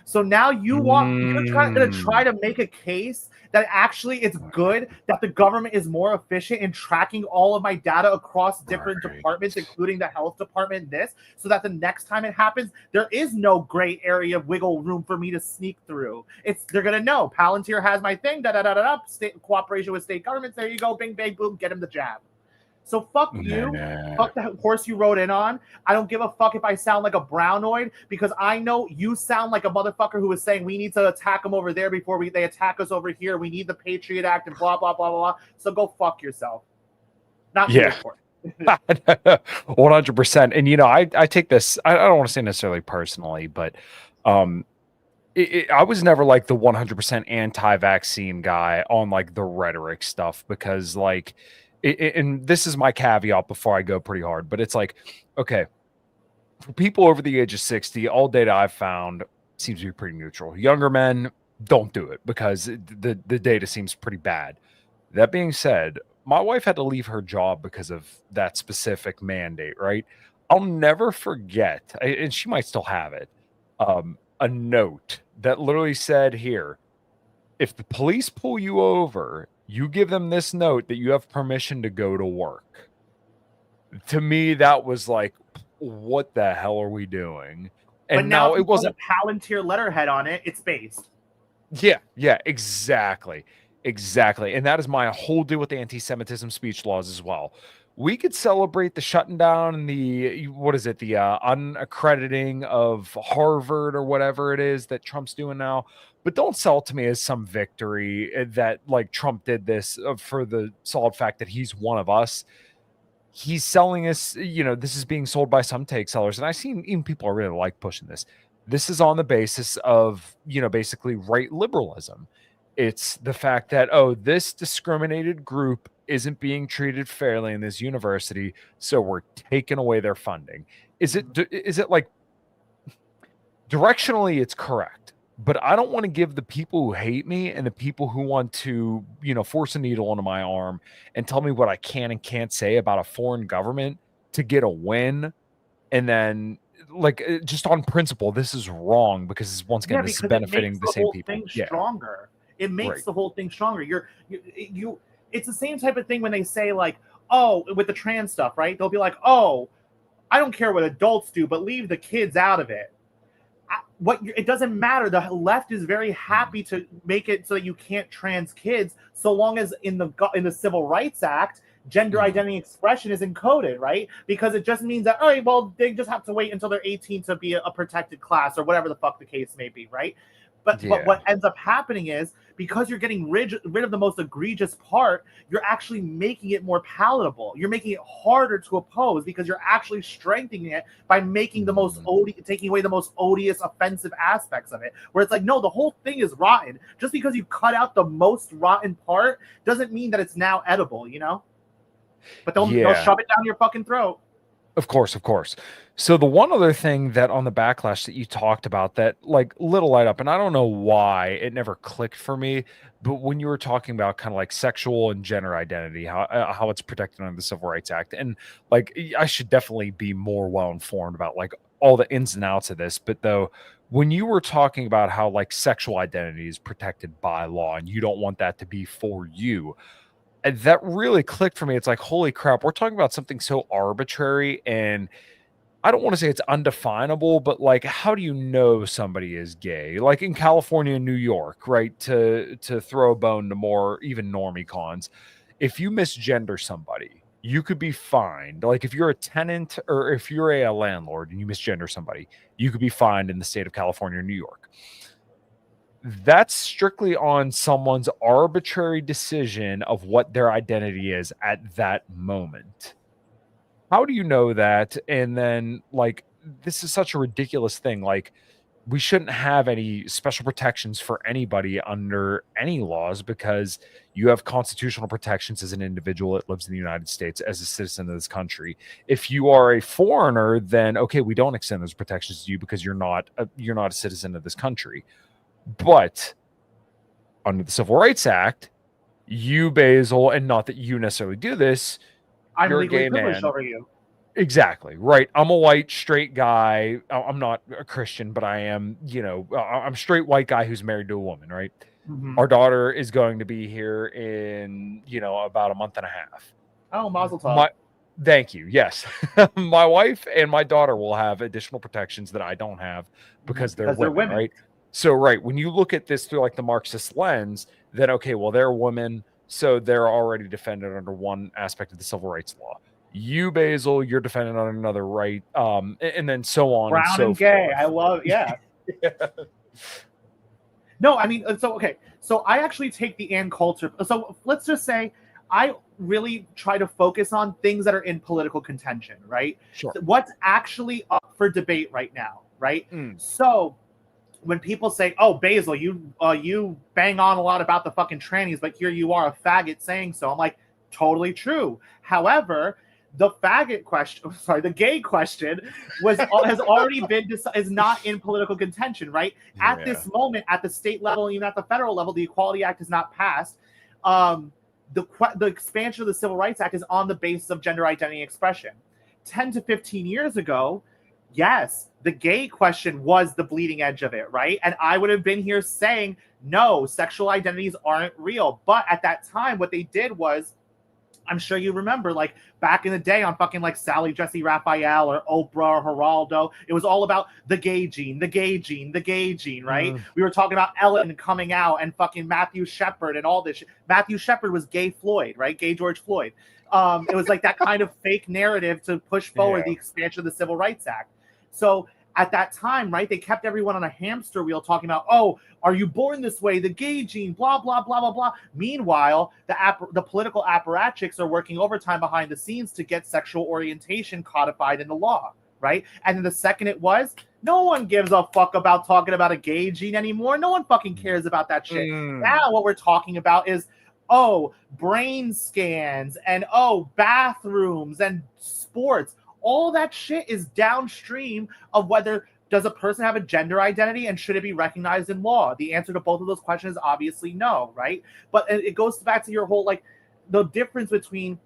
So now you're going to try to make a case that actually it's good that the government is more efficient in tracking all of my data across different departments, including the health department, so that the next time it happens, there is no gray area of wiggle room for me to sneak through. They're going to know Palantir has my thing, state cooperation with state governments. There you go, bing, bang, boom, get him the jab. So fuck you. Fuck the horse you rode in on. I don't give a fuck if I sound like a brownoid, because I know you sound like a motherfucker who is saying we need to attack them over there before they attack us over here. We need the Patriot Act and blah, blah, blah, blah, blah. So go fuck yourself. Not me, of course. 100%. And, you know, I take this, I don't want to say necessarily personally, but I was never like the 100% anti-vaccine guy on like the rhetoric stuff, because like, and this is my caveat before I go pretty hard, but it's like, okay, for people over the age of 60, all data I've found seems to be pretty neutral. Younger men, don't do it, because the data seems pretty bad. That being said, my wife had to leave her job because of that specific mandate, right? I'll never forget, and she might still have it, a note that literally said, here, if the police pull you over, you give them this note that you have permission to go to work. To me, that was like, what the hell are we doing? And but now it wasn't a Palantir letterhead on it. It's based. Yeah, exactly. And that is my whole deal with the anti-Semitism speech laws as well. We could celebrate the shutting down and the unaccrediting of Harvard or whatever it is that Trump's doing now, but don't sell it to me as some victory that like Trump did this for the solid fact that he's one of us. He's selling us, you know, this is being sold by some take sellers, and I've seen even people are really like pushing this. This is on the basis of, you know, basically right liberalism. It's the fact that, oh, this discriminated group isn't being treated fairly in this university, so we're taking away their funding. Is it like directionally it's correct, but I don't want to give the people who hate me and the people who want to, you know, force a needle into my arm and tell me what I can and can't say about a foreign government to get a win, and then like just on principle, this is wrong because once again, this is benefiting the same people. Stronger. It makes the whole thing stronger. You it's the same type of thing when they say like, oh, with the trans stuff, right? They'll be like, oh, I don't care what adults do, but leave the kids out of it. It doesn't matter. The left is very happy to make it so that you can't trans kids, so long as in the Civil Rights Act, gender identity expression is encoded, right? Because it just means that, all right, well, they just have to wait until they're 18 to be a protected class or whatever the fuck the case may be, right? But what ends up happening is, because you're getting rid of the most egregious part, you're actually making it more palatable. You're making it harder to oppose because you're actually strengthening it by making taking away the most odious, offensive aspects of it. Where it's like, no, the whole thing is rotten. Just because you cut out the most rotten part doesn't mean that it's now edible, you know? But they'll shove it down your fucking throat. Of course. So the one other thing that on the backlash that you talked about that like lit a light up, and I don't know why it never clicked for me, but when you were talking about kind of like sexual and gender identity, how it's protected under the Civil Rights Act, and like I should definitely be more well informed about like all the ins and outs of this, but though when you were talking about how like sexual identity is protected by law and you don't want that to be for you, and that really clicked for me. It's like, holy crap, we're talking about something so arbitrary, and I don't want to say it's undefinable, but like, how do you know somebody is gay? Like in California and New York, right? To throw a bone to more even normie cons, if you misgender somebody, you could be fined. Like if you're a tenant or if you're a landlord and you misgender somebody, you could be fined in the state of California or New York. That's strictly on someone's arbitrary decision of what their identity is at that moment. How do you know that? And then, like, this is such a ridiculous thing. Like, we shouldn't have any special protections for anybody under any laws because you have constitutional protections as an individual that lives in the United States as a citizen of this country. If you are a foreigner, then okay, we don't extend those protections to you because you're not a citizen of this country. But under the Civil Rights Act, You, Basil, and not that you necessarily do this, I'm you're a legally gay privileged man. over you. Exactly. Right. I'm a white, straight guy. I'm not a Christian, but I am, I'm a straight white guy who's married to a woman, right? Mm-hmm. Our daughter is going to be here in, about a month and a half. Oh, Mazel tov. My Thank you. Yes. My wife and my daughter will have additional protections that I don't have because they're Because they're women, women. right? So, right, when you look at this through like the Marxist lens, then okay, well, they're women, so they're already defended under one aspect of the civil rights law. You, Basil, you're defended on another right, and then so on and Brown so and gay. I forth. love, yeah. Yeah. No, I mean, so okay. So I actually take the Ann Coulter. So let's just say I really try to focus on things that are in political contention, right? Sure. What's actually up for debate right now, right? Mm. So when people say, "Oh, Basil, you bang on a lot about the fucking trannies, but here you are, a faggot, saying so," I'm like, totally true. However, the faggot question, sorry, the gay question has already been is not in political contention, right? Yeah. At this moment, at the state level, even at the federal level, the Equality Act is not passed. The expansion of the Civil Rights Act is on the basis of gender identity expression. 10 to 15 years ago, yes, the gay question was the bleeding edge of it, right? And I would have been here saying, no, sexual identities aren't real. But at that time, what they did was, I'm sure you remember, like back in the day on fucking like Sally Jesse Raphael or Oprah or Geraldo, it was all about the gay gene, the gay gene, the gay gene, right? We were talking about Ellen coming out and fucking Matthew Shepard and all this shit. Matthew Shepard was gay Floyd, right? Gay George Floyd. It was like that kind of fake narrative to push forward the expansion of the Civil Rights Act. So at that time, right, they kept everyone on a hamster wheel talking about, oh, are you born this way? The gay gene, blah, blah, blah, blah, blah. Meanwhile, the political apparatchiks are working overtime behind the scenes to get sexual orientation codified in the law, right? And then the second it was, no one gives a fuck about talking about a gay gene anymore. No one fucking cares about that shit. Now what we're talking about is, oh, brain scans and, oh, bathrooms and sports. All that shit is downstream of whether does a person have a gender identity and should it be recognized in law? The answer to both of those questions is obviously no, right? But it goes back to your whole, like, the difference between,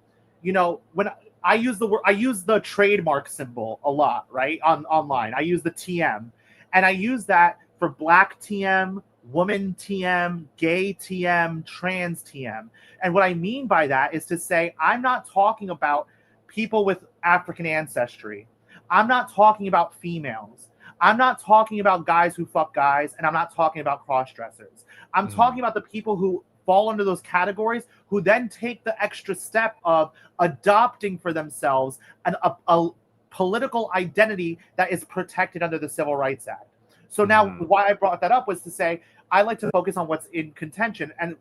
when I use the trademark symbol a lot, right? Online. I use the TM. And I use that for Black TM, woman TM, gay TM, trans TM. And what I mean by that is to say, I'm not talking about people with African ancestry. I'm not talking about females. I'm not talking about guys who fuck guys, and I'm not talking about cross-dressers. I'm talking about the people who fall under those categories, who then take the extra step of adopting for themselves a political identity that is protected under the Civil Rights Act. So now why I brought that up was to say, I like to focus on what's in contention, and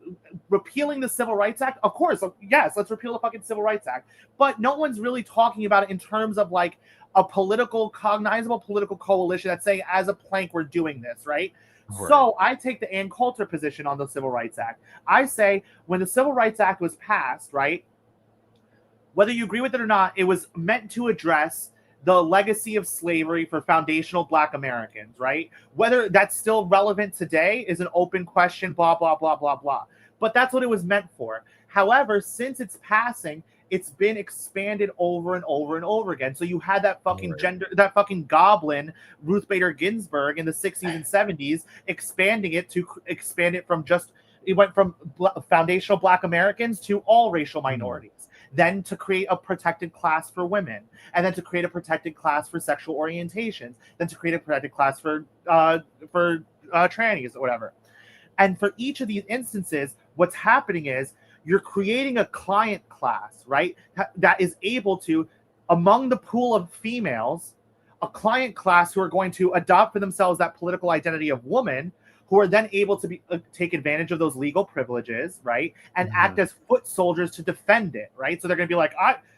repealing the Civil Rights Act. Of course, yes, let's repeal the fucking Civil Rights Act. But no one's really talking about it in terms of like a cognizable political coalition that's saying, as a plank, we're doing this, right? So I take the Ann Coulter position on the Civil Rights Act. I say when the Civil Rights Act was passed, right, whether you agree with it or not, it was meant to address the legacy of slavery for foundational Black Americans, right? Whether that's still relevant today is an open question, blah, blah, blah, blah, blah. But that's what it was meant for. However, since its passing, it's been expanded over and over and over again. So you had that fucking that fucking goblin, Ruth Bader Ginsburg, in the 60s and 70s, expand it from it went from foundational Black Americans to all racial minorities. Then to create a protected class for women, and then to create a protected class for sexual orientations, then to create a protected class for trannies or whatever. And for each of these instances, what's happening is you're creating a client class, right? That is able to, among the pool of females, a client class who are going to adopt for themselves that political identity of woman, who are then able to take advantage of those legal privileges, right? And act as foot soldiers to defend it, right? So they're going to be like,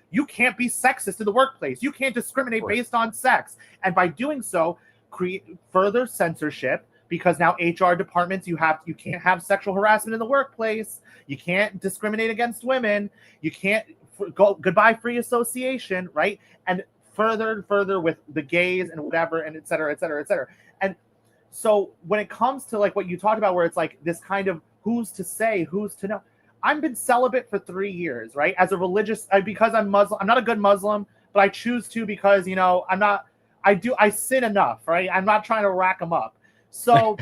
you can't be sexist in the workplace. You can't discriminate based on sex. And by doing so, create further censorship, because now HR departments, you can't have sexual harassment in the workplace. You can't discriminate against women. You can't goodbye free association, right? And further with the gays and whatever, and et cetera, et cetera, et cetera. And so when it comes to like what you talked about, where it's like this kind of who's to say, who's to know, I've been celibate for 3 years, right? As a religious, because I'm Muslim. I'm not a good Muslim, but I choose to because, I'm not. I sin enough, right? I'm not trying to rack them up. So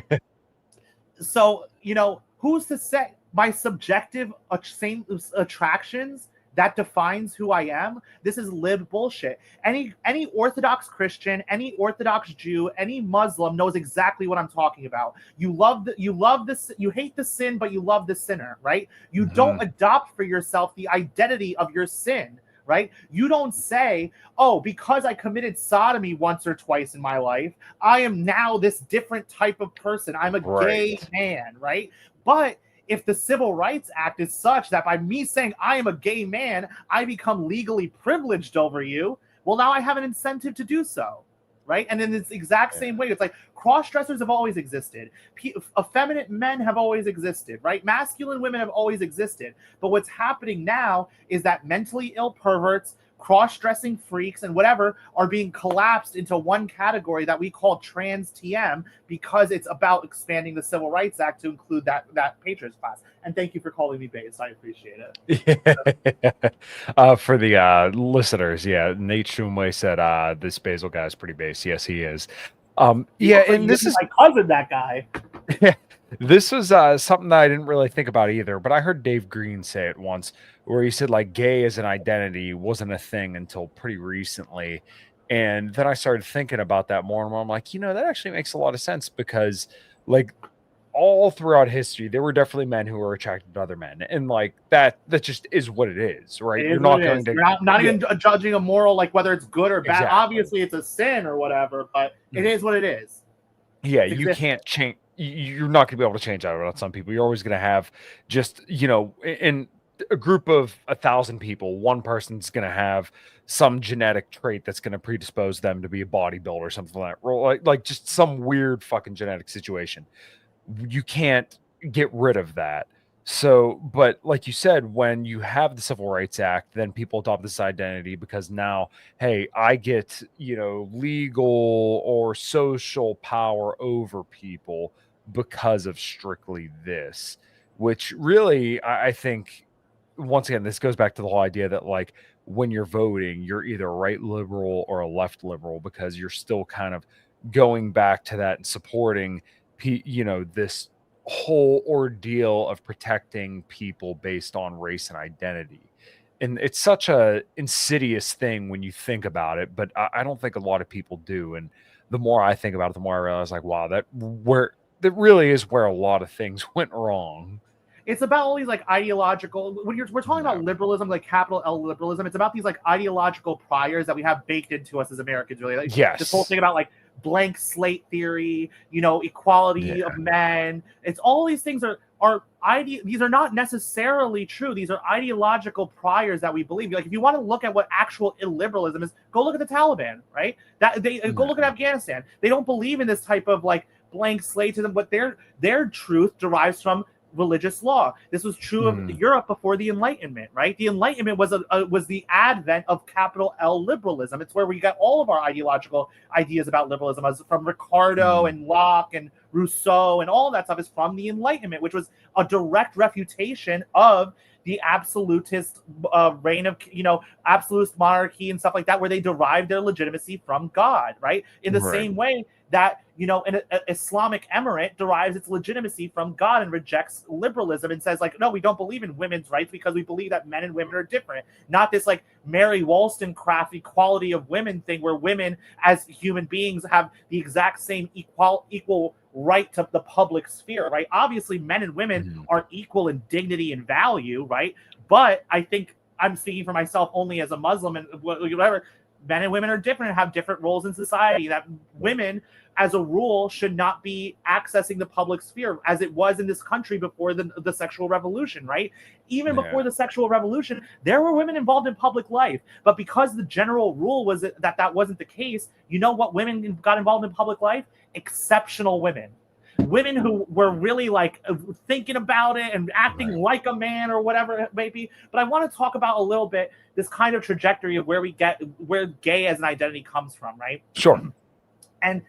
who's to say my subjective same attractions that defines who I am? This is lib bullshit. Any Orthodox Christian, any Orthodox Jew, any Muslim knows exactly what I'm talking about. You love this, you hate the sin, but you love the sinner, right? You don't adopt for yourself the identity of your sin, right? You don't say, oh, because I committed sodomy once or twice in my life, I am now this different type of person. I'm a gay man, right? But if the Civil Rights Act is such that by me saying I am a gay man, I become legally privileged over you, well, now I have an incentive to do so, right? And in this exact same way, it's like cross-dressers have always existed. Effeminate men have always existed, right? Masculine women have always existed. But what's happening now is that mentally ill perverts, cross-dressing freaks, and whatever are being collapsed into one category that we call trans TM because it's about expanding the Civil Rights Act to include that patrons class. And thank you for calling me base. I appreciate it. For the listeners, Nate Shumway said this Basil guy is pretty base. Yes, he is. And this is my cousin, that guy. Yeah, this was something that I didn't really think about either, but I heard Dave Green say it once where he said like gay as an identity wasn't a thing until pretty recently. And then I started thinking about that more and more. I'm like, that actually makes a lot of sense because like all throughout history, there were definitely men who were attracted to other men. And like that just is what it is, right? You're not going to. You're not even judging a moral, like whether it's good or bad. Exactly. Obviously, it's a sin or whatever, but it is what it is. Yeah, you can't change. You're not going to be able to change that about some people. You're always going to have just, in a group of 1,000 people, one person's going to have some genetic trait that's going to predispose them to be a bodybuilder or something like that. Like just some weird fucking genetic situation. You can't get rid of that. So, but like you said, when you have the Civil Rights Act, then people adopt this identity because now, hey, I get, legal or social power over people because of strictly this, which really, I think, once again, this goes back to the whole idea that like when you're voting, you're either a right liberal or a left liberal because you're still kind of going back to that and supporting, this whole ordeal of protecting people based on race and identity. And it's such a insidious thing when you think about it, but I don't think a lot of people do. And the more I think about it, the more I realize like, wow, that really is where a lot of things went wrong. It's about all these like ideological, we're talking about liberalism, like capital L liberalism. It's about these like ideological priors that we have baked into us as Americans, really. Like, this whole thing about like blank slate theory, equality of men. It's all these things these are not necessarily true. These are ideological priors that we believe. Like if you want to look at what actual illiberalism is, go look at the Taliban, right? Go look at Afghanistan. They don't believe in this type of like blank slate to them, but their truth derives from religious law. This was true of Europe before the Enlightenment, right? The Enlightenment was the advent of capital L liberalism. It's where we got all of our ideological ideas about liberalism, as from Ricardo and Locke and Rousseau, and all that stuff is from the Enlightenment, which was a direct refutation of the absolutist reign of, absolutist monarchy and stuff like that, where they derived their legitimacy from God, right? In the same way that, an Islamic emirate derives its legitimacy from God and rejects liberalism and says, like, no, we don't believe in women's rights because we believe that men and women are different. Not this, like, Mary Wollstonecraft equality of women thing where women as human beings have the exact same equal right to the public sphere, right? Obviously, men and women are equal in dignity and value, right? But I think I'm speaking for myself only as a Muslim and whatever. Men and women are different and have different roles in society. That women, as a rule, should not be accessing the public sphere as it was in this country before the sexual revolution, right? Even before the sexual revolution, there were women involved in public life. But because the general rule was that wasn't the case, you know what women got involved in public life? Exceptional women. Women who were really like thinking about it and acting like a man or whatever it may be. But I want to talk about a little bit this kind of trajectory of where gay as an identity comes from, right? Sure. And,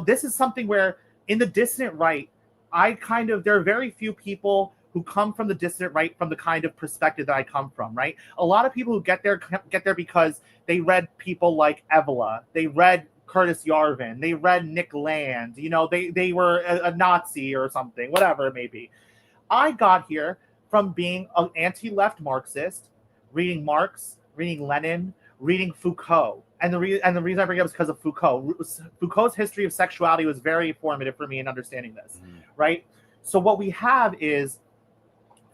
this is something where in the dissident right, there are very few people who come from the dissident right, from the kind of perspective that I come from, right? A lot of people who get there because they read people like Evola, they read Curtis Yarvin, they read Nick Land, you know, they were a Nazi or something, whatever it may be. I got here from being an anti-left Marxist, reading Marx, reading Lenin, reading Foucault. And the reason I bring it up is because of Foucault. Foucault's history of sexuality was very formative for me in understanding this, right? So what we have is,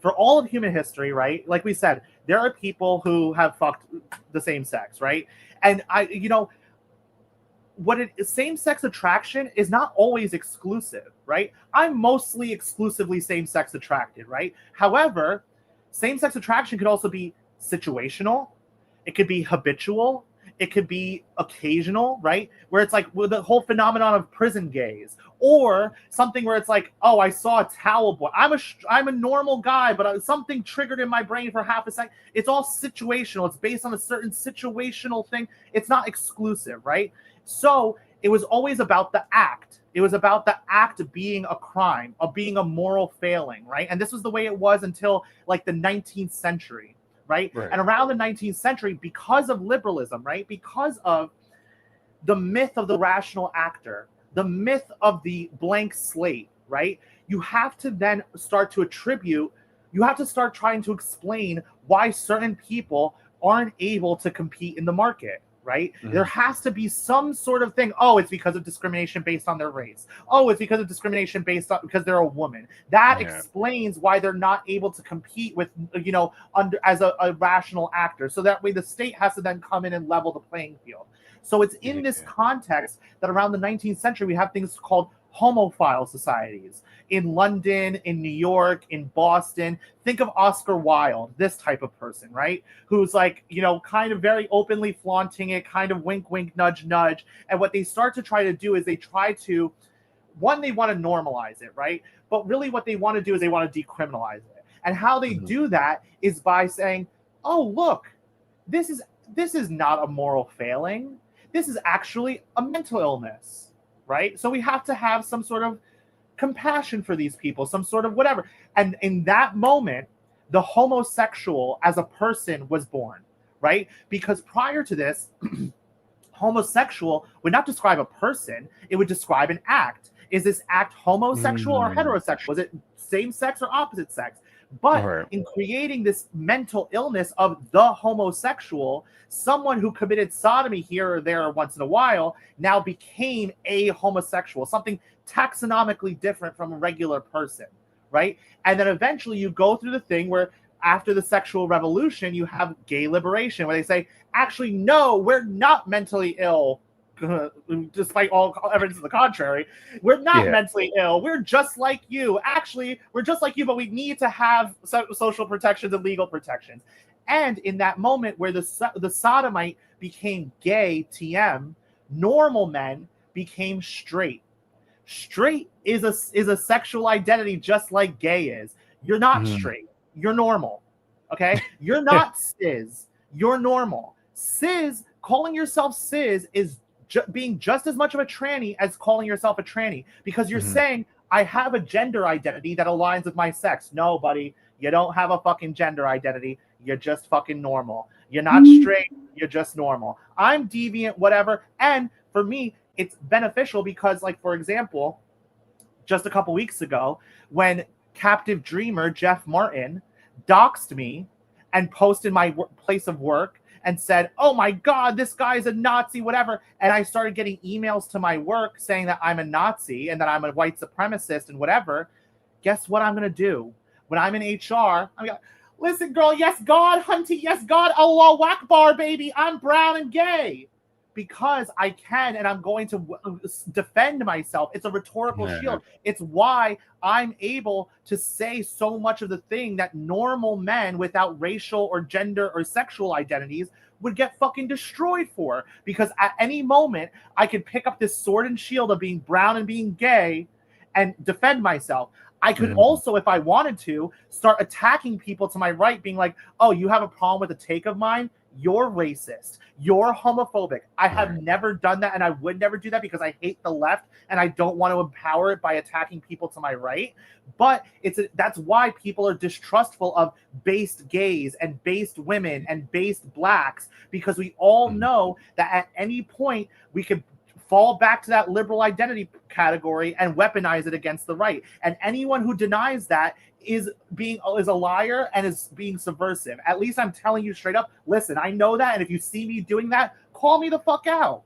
for all of human history, right? Like we said, there are people who have fucked the same sex, right? And same-sex attraction is not always exclusive, right? I'm mostly exclusively same-sex attracted, right? However, same-sex attraction could also be situational. It could be habitual. It could be occasional, right? Where it's like the whole phenomenon of prison gaze, or something where it's like, oh, I saw a towel boy. I'm a normal guy, but something triggered in my brain for half a second. It's all situational. It's based on a certain situational thing. It's not exclusive, right? So it was always about the act. It was about the act of being a crime, of being a moral failing, right? And this was the way it was until like the 19th century. Right? And around the 19th century, because of liberalism, right? Because of the myth of the rational actor, the myth of the blank slate, right? You have to then start to start trying to explain why certain people aren't able to compete in the market, right? There has to be some sort of thing. Oh, it's because of discrimination based on their race. Oh, it's because of discrimination because they're a woman. That explains why they're not able to compete with, as a rational actor. So that way the state has to then come in and level the playing field. So it's in this context that around the 19th century, we have things called homophile societies in London, in New York, in Boston. Think of Oscar Wilde, this type of person, right? Who's like, kind of very openly flaunting it, kind of wink, wink, nudge, nudge. And what they start to try to do is they want to normalize it, right? But really what they want to do is they want to decriminalize it. And how they do that is by saying, oh, look, this is not a moral failing. This is actually a mental illness. Right? So we have to have some sort of compassion for these people, some sort of whatever. And in that moment, the homosexual as a person was born, right? Because prior to this, homosexual would not describe a person, it would describe an act. Is this act homosexual or heterosexual? Is it same sex or opposite sex? But in creating this mental illness of the homosexual, someone who committed sodomy here or there once in a while now became a homosexual, something taxonomically different from a regular person, right? And then eventually you go through the thing where after the sexual revolution, you have gay liberation, where they say, actually, no, we're not mentally ill. Despite all evidence to the contrary, we're not mentally ill. We're just like you. Actually, we're just like you, but we need to have social protections and legal protections. And in that moment where the sodomite became gay, TM, normal men became straight. Straight is a sexual identity just like gay is. You're not straight. You're normal. Okay? You're not cis. You're normal. Cis, calling yourself cis is being just as much of a tranny as calling yourself a tranny, because you're saying, I have a gender identity that aligns with my sex. No, buddy, you don't have a fucking gender identity. You're just fucking normal. You're not straight. You're just normal. I'm deviant, whatever. And for me, it's beneficial because, like, for example, just a couple weeks ago, when captive dreamer Jeff Martin doxed me and posted my place of work and said, oh my God, this guy's a Nazi, whatever. And I started getting emails to my work saying that I'm a Nazi and that I'm a white supremacist and whatever. Guess what I'm going to do? When I'm in HR, I'm going to, listen, girl, yes, God, hunty, yes, God, Allah Akbar, baby, I'm brown and gay. Because I can, and I'm going to defend myself. It's a rhetorical shield. It's why I'm able to say so much of the thing that normal men without racial or gender or sexual identities would get fucking destroyed for. Because at any moment, I could pick up this sword and shield of being brown and being gay and defend myself. I could also, if I wanted to, start attacking people to my right, being like, oh, you have a problem with a take of mine? you're racist, you're homophobic. I have Right. never done that, and I would never do that because I hate the left and I don't want to empower it by attacking people to my right. But that's why people are distrustful of based gays and based women and based blacks, because we all know that at any point we could fall back to that liberal identity category and weaponize it against the right. And anyone who denies that is a liar and is being subversive. At least I'm telling you straight up, listen, I know that, and if you see me doing that, call me the fuck out.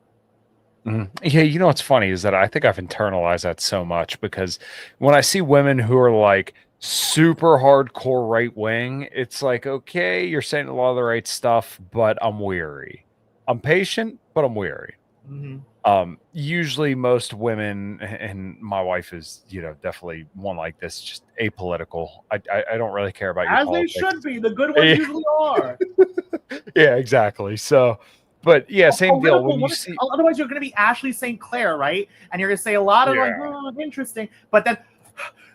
Yeah, you know what's funny is that I think I've internalized that so much, because when I see women who are like super hardcore right wing, it's like, okay, you're saying a lot of the right stuff, but I'm weary. I'm patient, but I'm weary. Mm-hmm. Usually most women, and my wife is, definitely one like this, just apolitical. I don't really care about your As politics. they should be. The good ones usually are. Yeah, exactly. So, but yeah, same deal. When you see, otherwise you're going to be Ashley St. Clair, right? And you're going to say a lot of interesting, but then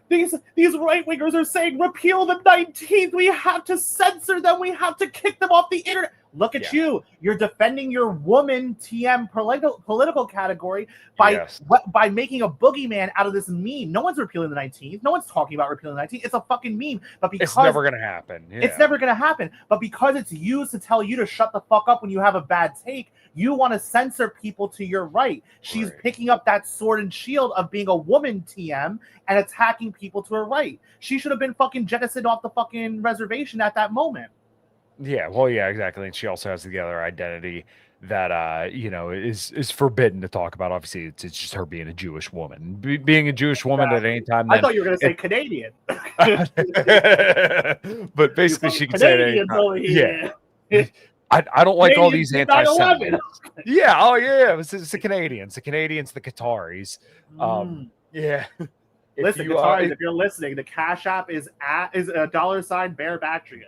these right wingers are saying repeal the 19th. We have to censor them. We have to kick them off the internet. Look at you. You're defending your woman TM political category by making a boogeyman out of this meme. No one's repealing the 19th. No one's talking about repealing the 19th. It's a fucking meme. But because it's never going to happen. Yeah. It's never going to happen. But because it's used to tell you to shut the fuck up when you have a bad take, you want to censor people to your right. She's picking up that sword and shield of being a woman TM and attacking people to her right. She should have been fucking jettisoned off the fucking reservation at that moment. Yeah, well, yeah, exactly. And she also has the other identity that is forbidden to talk about. Obviously, it's just her being a Jewish woman. Being a Jewish woman at any time. I thought you were going to say Canadian. But basically, she can say it. Yeah. I don't like all these anti-Semites. Yeah, oh yeah, it's the Canadians. The Canadians, the Qataris. Yeah. Listen, Qataris, if you're listening, the Cash App is $$ Barebactarian.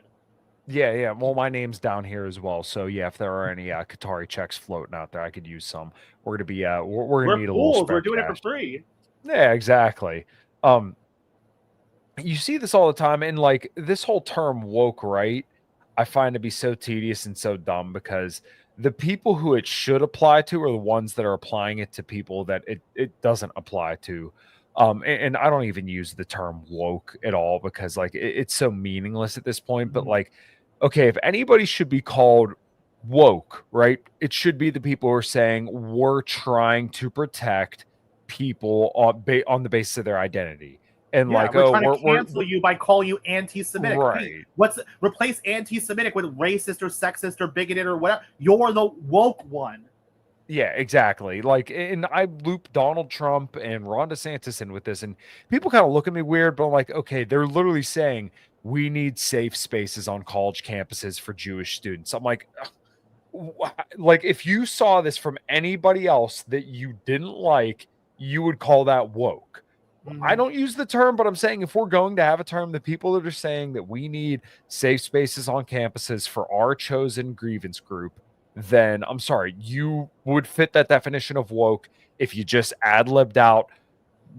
Yeah. Well, my name's down here as well. So yeah, if there are any Qatari checks floating out there, I could use some. We're gonna be we're gonna need a little. We're doing it for free. Yeah, exactly. You see this all the time, and like this whole term woke right, I find to be so tedious and so dumb, because the people who it should apply to are the ones that are applying it to people that it doesn't apply to. And I don't even use the term woke at all, because like it's so meaningless at this point. But like, okay, if anybody should be called woke, right, it should be the people who are saying we're trying to protect people on the basis of their identity. And we're trying to cancel you by calling you anti-Semitic. Right. Replace anti-Semitic with racist or sexist or bigoted or whatever. You're the woke one. Yeah, exactly. Like, and I loop Donald Trump and Ron DeSantis in with this, and people kind of look at me weird, but I'm like, okay, they're literally saying we need safe spaces on college campuses for Jewish students. I'm like if you saw this from anybody else that you didn't like, you would call that woke. I don't use the term, but I'm saying if we're going to have a term, the people that are saying that we need safe spaces on campuses for our chosen grievance group, then I'm sorry, you would fit that definition of woke if you just ad-libbed out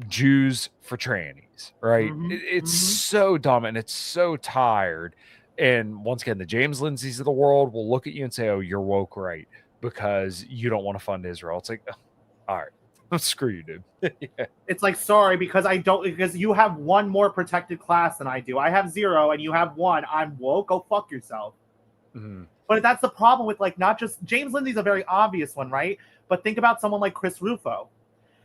Jews for trannies, right? It's so dumb and it's so tired. And once again, the James Lindsays of the world will look at you and say, oh, you're woke, right? Because you don't want to fund Israel. It's like, all right. Screw you, dude. Yeah. It's like, sorry, because you have one more protected class than I do. I have 0 and you have 1. I'm woke. Go fuck yourself. But that's the problem with, like, not just James Lindsay's a very obvious one, right? But think about someone like Chris Rufo.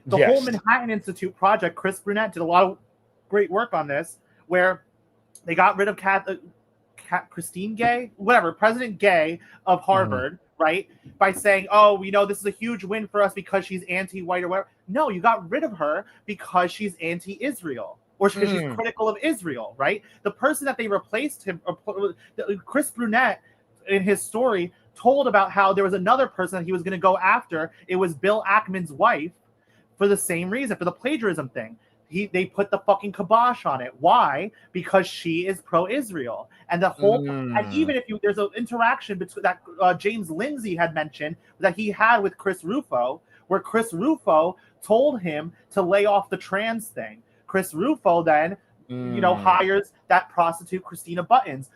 The whole Manhattan Institute project, Chris Brunette did a lot of great work on this, where they got rid of Christine Gay, whatever, President Gay of Harvard, right? By saying, oh, this is a huge win for us because she's anti-white or whatever. No, you got rid of her because she's anti-Israel, or because she's critical of Israel, right? The person that they replaced him, Chris Brunette, in his story, told about how there was another person that he was going to go after. It was Bill Ackman's wife, for the same reason, for the plagiarism thing. They put the fucking kibosh on it. Why? Because she is pro-Israel. And the whole, and even if there's an interaction between that James Lindsay had mentioned that he had with Chris Rufo, where Chris Rufo told him to lay off the trans thing. Chris Rufo then, hires that prostitute Christina Buttons.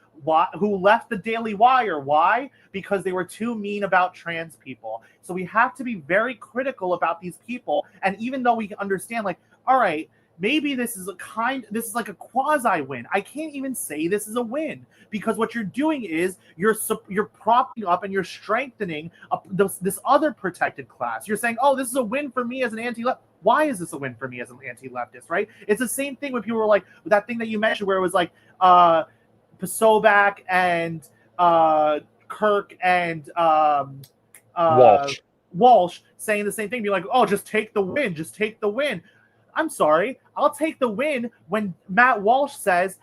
who left the Daily Wire. Why? Because they were too mean about trans people. So we have to be very critical about these people. And even though we understand, like, all right, maybe this is like a quasi win. I can't even say this is a win, because what you're doing is you're propping up and you're strengthening this other protected class. You're saying, oh, this is a win for me as an anti-left. Why is this a win for me as an anti-leftist, right? It's the same thing when people were like, that thing that you mentioned where it was like Sobak and Kirk and Walsh saying the same thing, be like, oh, just take the win, just take the win. I'm sorry, I'll take the win when Matt Walsh says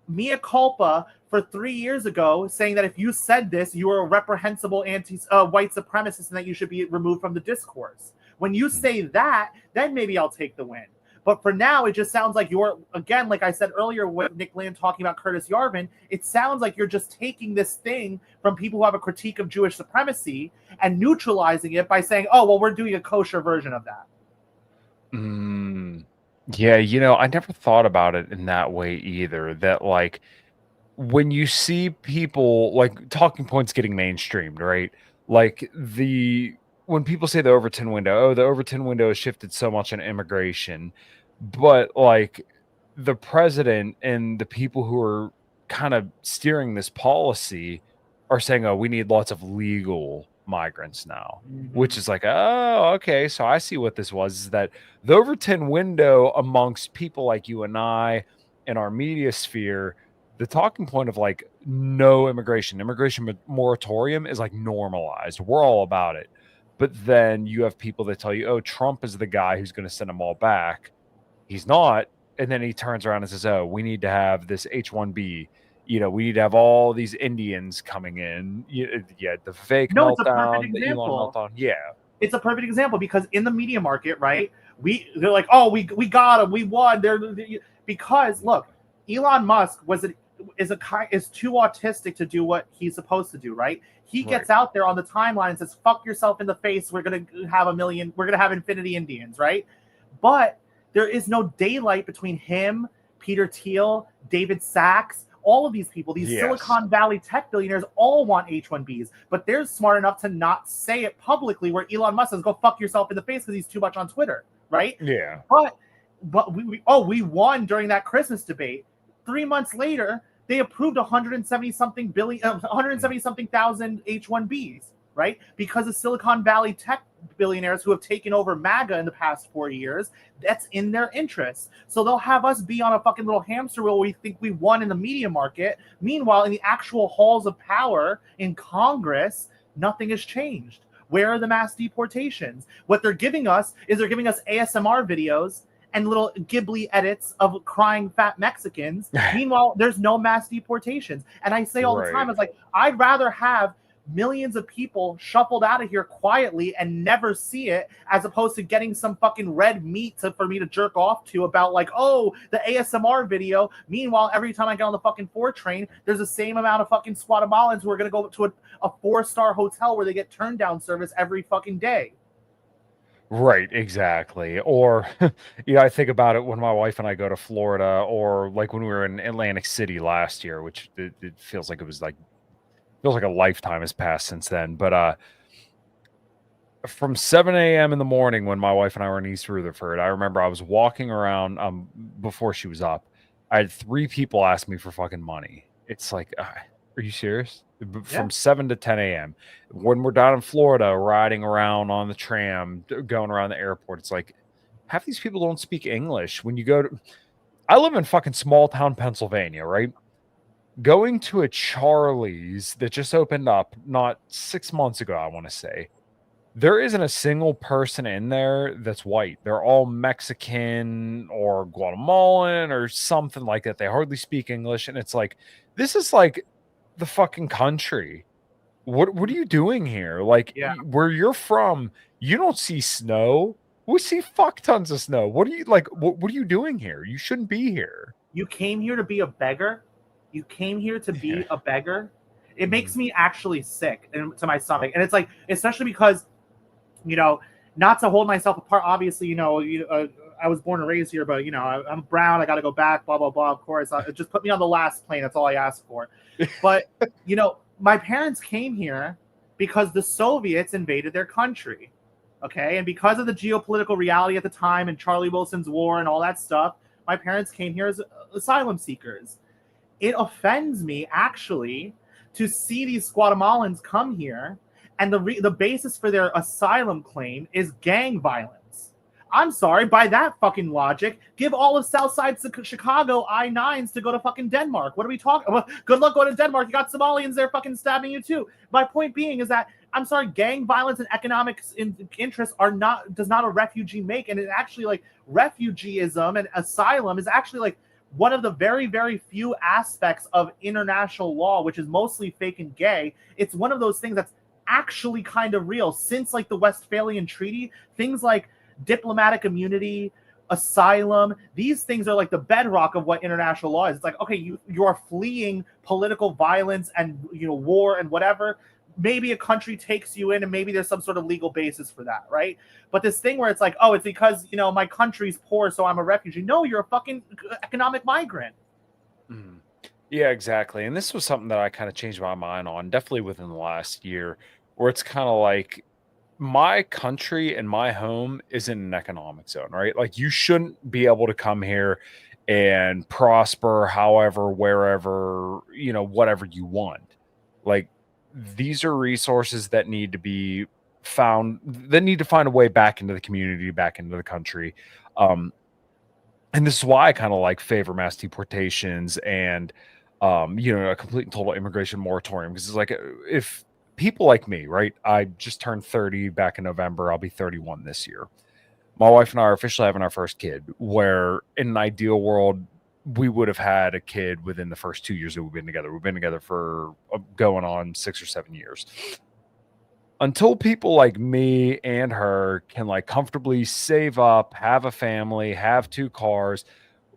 mea culpa for 3 years ago, saying that if you said this, you were a reprehensible white supremacist and that you should be removed from the discourse. When you say that, then maybe I'll take the win. But for now, it just sounds like you're, again, like I said earlier with Nick Land talking about Curtis Yarvin, it sounds like you're just taking this thing from people who have a critique of Jewish supremacy and neutralizing it by saying, oh, well, we're doing a kosher version of that. Yeah, I never thought about it in that way either. That, like, when you see people, like, talking points getting mainstreamed, right? Like, when people say the Overton window, oh, the Overton window has shifted so much in immigration, but, like, the president and the people who are kind of steering this policy are saying, oh, we need lots of legal migrants now, which is like, oh, okay, so I see what this was, is that the Overton window amongst people like you and I in our media sphere, the talking point of like no immigration moratorium is like normalized. We're all about it. But then you have people that tell you, oh, Trump is the guy who's going to send them all back. He's not. And then he turns around and says, oh, we need to have this H-1B. We need to have all these Indians coming in. Yeah, the fake meltdown, it's a perfect the Elon meltdown. Yeah. It's a perfect example because in the media market, right, they're like, oh, we got them, we won. Because look, Elon Musk is too autistic to do what he's supposed to do, right? He gets out there on the timeline and says, fuck yourself in the face, we're going to have infinity Indians, right? But there is no daylight between him, Peter Thiel, David Sachs, all of these people, these Silicon Valley tech billionaires all want H-1Bs, but they're smart enough to not say it publicly, where Elon Musk says, go fuck yourself in the face because he's too much on Twitter, right? Yeah. But we won during that Christmas debate. 3 months later, they approved 170 something thousand H-1Bs, right? Because of Silicon Valley tech billionaires who have taken over MAGA in the past 4 years. That's in their interest. So they'll have us be on a fucking little hamster wheel where we think we won in the media market. Meanwhile, in the actual halls of power in Congress, nothing has changed. Where are the mass deportations? What they're giving us is ASMR videos and little Ghibli edits of crying fat Mexicans. Meanwhile, there's no mass deportations. And I say all the time, it's like, I'd rather have millions of people shuffled out of here quietly and never see it, as opposed to getting some fucking red meat for me to jerk off to about like, oh, the ASMR video. Meanwhile, every time I get on the fucking 4 train, there's the same amount of fucking Guatemalans who are going to go to a 4-star hotel where they get turned down service every fucking day. Right, exactly. Or, I think about it when my wife and I go to Florida, or like when we were in Atlantic City last year, which it feels like a lifetime has passed since then. But from 7 a.m. in the morning when my wife and I were in East Rutherford, I remember I was walking around before she was up. I had 3 people ask me for fucking money. It's like, are you serious? From 7 to 10 a.m. When we're down in Florida, riding around on the tram, going around the airport, it's like, half these people don't speak English. When you go to, I live in fucking small town Pennsylvania, right? Going to a Charlie's that just opened up not 6 months ago, I want to say, there isn't a single person in there that's white. They're all Mexican or Guatemalan or something like that. They hardly speak English. And it's like, this is like the fucking country. What are you doing here? Like, where you're from, you don't see snow. We see fuck tons of snow. What are you like? What are you doing here? You shouldn't be here. You came here to be a beggar. You came here to be a beggar. It makes me actually sick to my stomach. And it's like, especially because, not to hold myself apart, obviously, I was born and raised here, but I'm brown. I got to go back. Blah blah blah. Of course, just put me on the last plane. That's all I asked for. But my parents came here because the Soviets invaded their country. Okay, and because of the geopolitical reality at the time and Charlie Wilson's war and all that stuff, my parents came here as asylum seekers. It offends me actually to see these Guatemalans come here, and the basis for their asylum claim is gang violence. I'm sorry, by that fucking logic, give all of Southside Chicago I-9s to go to fucking Denmark. What are we talking about? Good luck going to Denmark. You got Somalians there fucking stabbing you too. My point being is that, I'm sorry, gang violence and economic interests does not a refugee make. And it actually, like, refugeeism and asylum is actually like one of the very, very few aspects of international law, which is mostly fake and gay. It's one of those things that's actually kind of real. Since like the Westphalian Treaty, things like diplomatic immunity, asylum, these things are like the bedrock of what international law is. It's like, okay, you are fleeing political violence and war and whatever. Maybe a country takes you in and maybe there's some sort of legal basis for that, right? But this thing where it's like, oh, it's because my country's poor, so I'm a refugee. No, you're a fucking economic migrant. Mm. Yeah, exactly. And this was something that I kind of changed my mind on, definitely within the last year, where it's kind of like, my country and my home isn't an economic zone, right? Like, you shouldn't be able to come here and prosper however, wherever, whatever you want. Like, these are resources that need to be found, that need to find a way back into the community, back into the country. And this is why I kind of like favor mass deportations and, a complete and total immigration moratorium. Because it's like, if people like me, right? I just turned 30 back in November. I'll be 31 this year. My wife and I are officially having our first kid, where in an ideal world, we would have had a kid within the first 2 years that we've been together. We've been together for going on 6 or 7 years. Until people like me and her can like comfortably save up, have a family, have 2 cars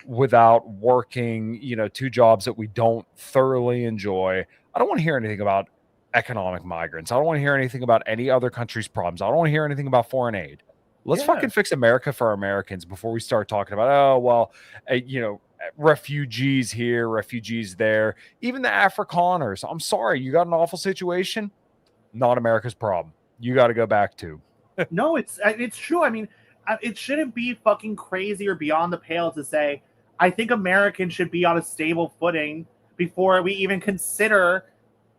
without working, 2 jobs that we don't thoroughly enjoy, I don't want to hear anything about economic migrants. I don't want to hear anything about any other country's problems. I don't want to hear anything about foreign aid. Let's fucking fix America for Americans before we start talking about, oh, well, refugees here, refugees there, even the Afrikaners. I'm sorry, you got an awful situation. Not America's problem. You got to go back to. No, it's true. I mean, it shouldn't be fucking crazy or beyond the pale to say, I think Americans should be on a stable footing before we even consider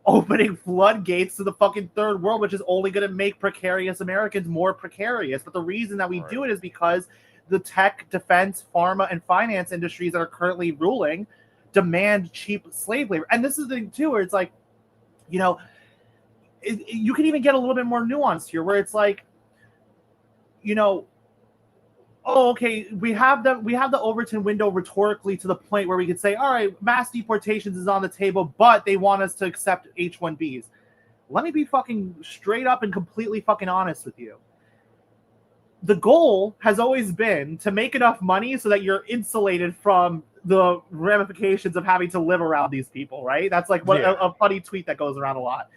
opening floodgates to the fucking third world, which is only going to make precarious Americans more precarious. But the reason that we do it is because the tech, defense, pharma, and finance industries that are currently ruling demand cheap slave labor. And this is the thing, too, where it's like, you can even get a little bit more nuanced here, where it's like, oh, okay, we have the Overton window rhetorically to the point where we could say, all right, mass deportations is on the table, but they want us to accept H-1Bs. Let me be fucking straight up and completely fucking honest with you. The goal has always been to make enough money so that you're insulated from the ramifications of having to live around these people, right? That's like a funny tweet that goes around a lot.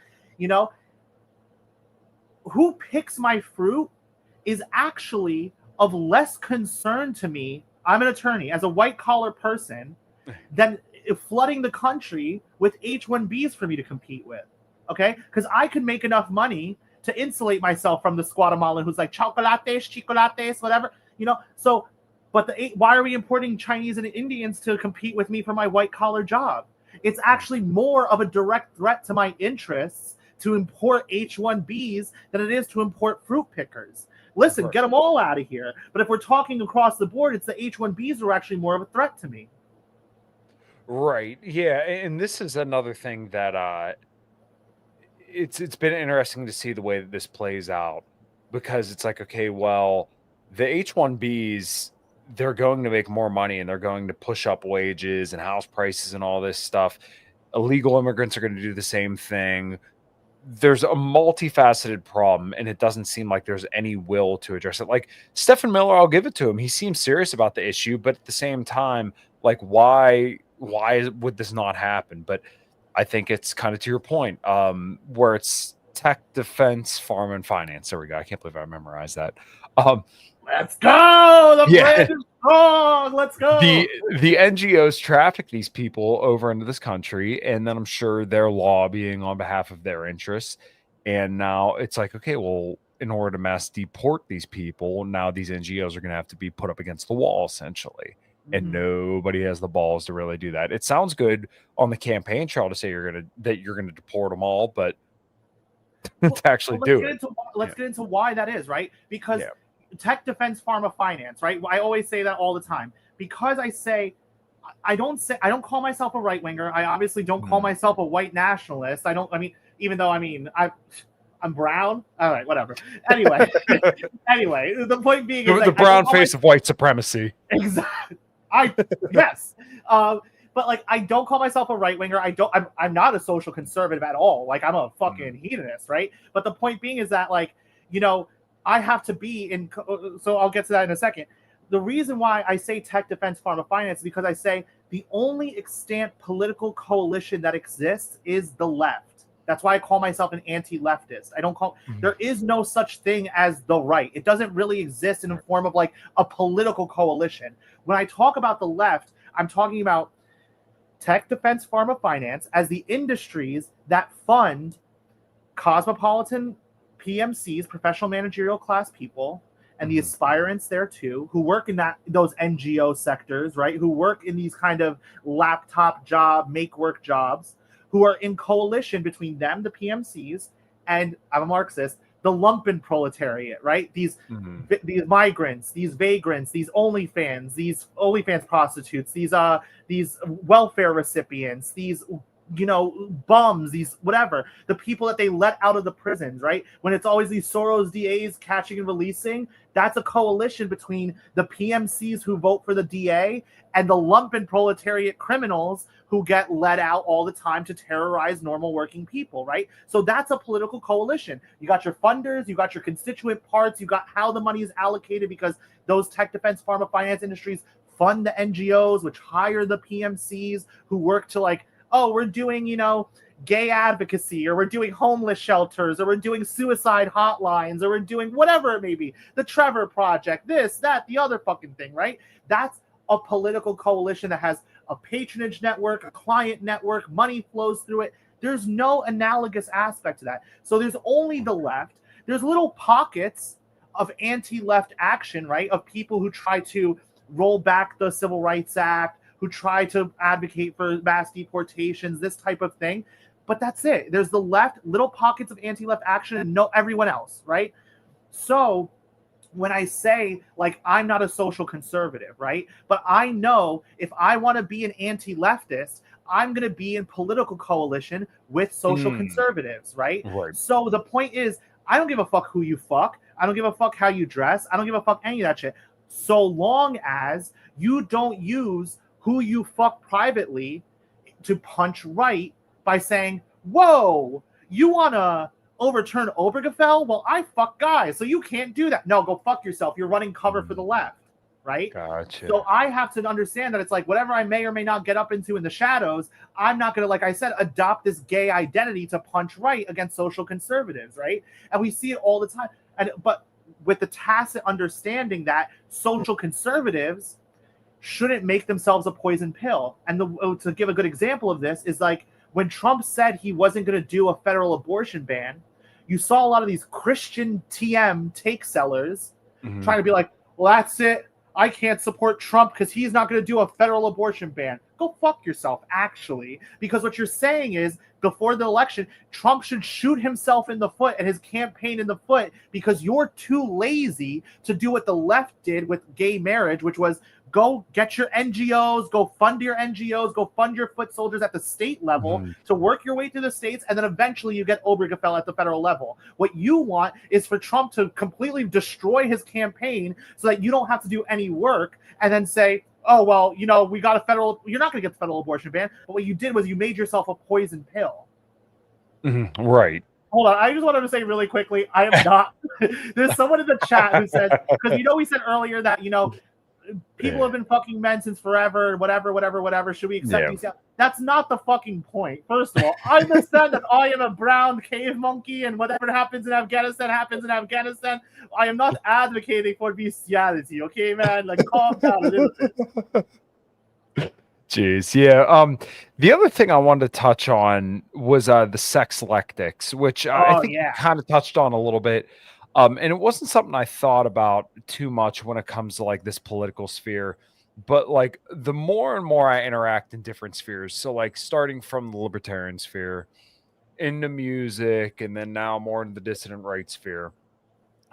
Who picks my fruit is actually of less concern to me. I'm an attorney, as a white-collar person, than flooding the country with H-1Bs for me to compete with, okay? Because I could make enough money to insulate myself from this Guatemalan who's like, chocolates, whatever, So, but why are we importing Chinese and Indians to compete with me for my white-collar job? It's actually more of a direct threat to my interests to import H-1Bs than it is to import fruit pickers. Listen, get them all out of here. But if we're talking across the board, it's the H-1Bs are actually more of a threat to me. Right. Yeah. And this is another thing that it's been interesting to see the way that this plays out, because it's like, okay, well, the H-1Bs, they're going to make more money and they're going to push up wages and house prices and all this stuff. Illegal immigrants are going to do the same thing. There's a multifaceted problem, and it doesn't seem like there's any will to address it. Like Stephen Miller, I'll give it to him. He seems serious about the issue, but at the same time, like, why would this not happen? But I think it's kind of to your point, where it's Tech, Defense, Farm, and Finance. There we go. I can't believe I memorized that. Um, Let's go. The Yeah. brand is strong. Let's go. the NGOs traffic these people over into this country, and then I'm sure they're lobbying on behalf of their interests. And now it's like, okay, well, in order to mass deport these people, now these NGOs are going to have to be put up against the wall, essentially. And nobody has the balls to really do that. It sounds good on the campaign trail to say you're gonna deport them all, but to actually do it. Let's get into why that is, right? Because tech, defense, pharma, finance, right? I always say that all the time because I don't call myself a right winger. I obviously don't call myself a white nationalist. Even though I'm brown. All right, whatever. Anyway, the point being is the brown face of white supremacy. Exactly. Yes. But like, I don't call myself a right winger. I'm not a social conservative at all. Like, I'm a fucking hedonist, right? But the point being is that, like, I have to be in. So I'll get to that in a second. The reason why I say tech, defense, pharma, finance is because I say the only extant political coalition that exists is the left. That's why I call myself an anti-leftist. I don't call. There is no such thing as the right. It doesn't really exist in the form of like a political coalition. When I talk about the left, I'm talking about tech, defense, pharma, finance as the industries that fund cosmopolitan PMCs, professional managerial class people, and the aspirants there too, who work in those NGO sectors, right? Who work in these kind of laptop job, make work jobs, who are in coalition between them, the PMCs, and I'm a Marxist, the lumpen proletariat, right? These migrants, these vagrants, these OnlyFans prostitutes, these welfare recipients, these bums, these whatever, the people that they let out of the prisons, right? When it's always these Soros DAs catching and releasing, that's a coalition between the PMCs who vote for the DA and the lumpen proletariat criminals who get let out all the time to terrorize normal working people, right? So that's a political coalition. You got your funders, you got your constituent parts, you got how the money is allocated because those tech, defense, pharma, finance industries fund the NGOs, which hire the PMCs who work to like, oh, we're doing, gay advocacy, or we're doing homeless shelters, or we're doing suicide hotlines, or we're doing whatever it may be. The Trevor Project, this, that, the other fucking thing, right? That's a political coalition that has a patronage network, a client network, money flows through it. There's no analogous aspect to that. So there's only the left. There's little pockets of anti-left action, right? Of people who try to roll back the Civil Rights Act, who try to advocate for mass deportations, this type of thing. But that's it. There's the left, little pockets of anti-left action, and no everyone else, right? So when I say, like, I'm not a social conservative, right? But I know if I want to be an anti-leftist, I'm going to be in political coalition with social conservatives, right? So the point is, I don't give a fuck who you fuck. I don't give a fuck how you dress. I don't give a fuck any of that shit. So long as you don't use who you fuck privately to punch right by saying, whoa, you want to overturn Obergefell? Well, I fuck guys, so you can't do that. No, go fuck yourself. You're running cover for the left, right? Gotcha. So I have to understand that it's like whatever I may or may not get up into in the shadows, I'm not going to, like I said, adopt this gay identity to punch right against social conservatives, right? And we see it all the time. But with the tacit understanding that social conservatives shouldn't make themselves a poison pill. And to give a good example of this is like when Trump said he wasn't going to do a federal abortion ban, you saw a lot of these Christian TM take sellers trying to be like, well, that's it. I can't support Trump because he's not going to do a federal abortion ban. Go fuck yourself, actually. Because what you're saying is, before the election, Trump should shoot himself in the foot and his campaign in the foot because you're too lazy to do what the left did with gay marriage, which was go get your NGOs, go fund your NGOs, go fund your foot soldiers at the state level to work your way through the states, and then eventually you get Obergefell at the federal level. What you want is for Trump to completely destroy his campaign so that you don't have to do any work and then say, oh, well, we got a federal, you're not going to get the federal abortion ban, but what you did was you made yourself a poison pill. Right. Hold on, I just wanted to say really quickly, I am not, there's someone in the chat who says, because we said earlier that, people have been fucking men since forever, whatever. Should we accept these? That's not the fucking point. First of all, I understand that I am a brown cave monkey, and whatever happens in Afghanistan happens in Afghanistan. I am not advocating for bestiality, okay, man? Like, calm down a little bit. Jeez, yeah. The other thing I wanted to touch on was the Sexlectics, which I think you kind of touched on a little bit. And it wasn't something I thought about too much when it comes to like this political sphere. But like the more and more I interact in different spheres, so like starting from the libertarian sphere into music, and then now more into the dissident right sphere,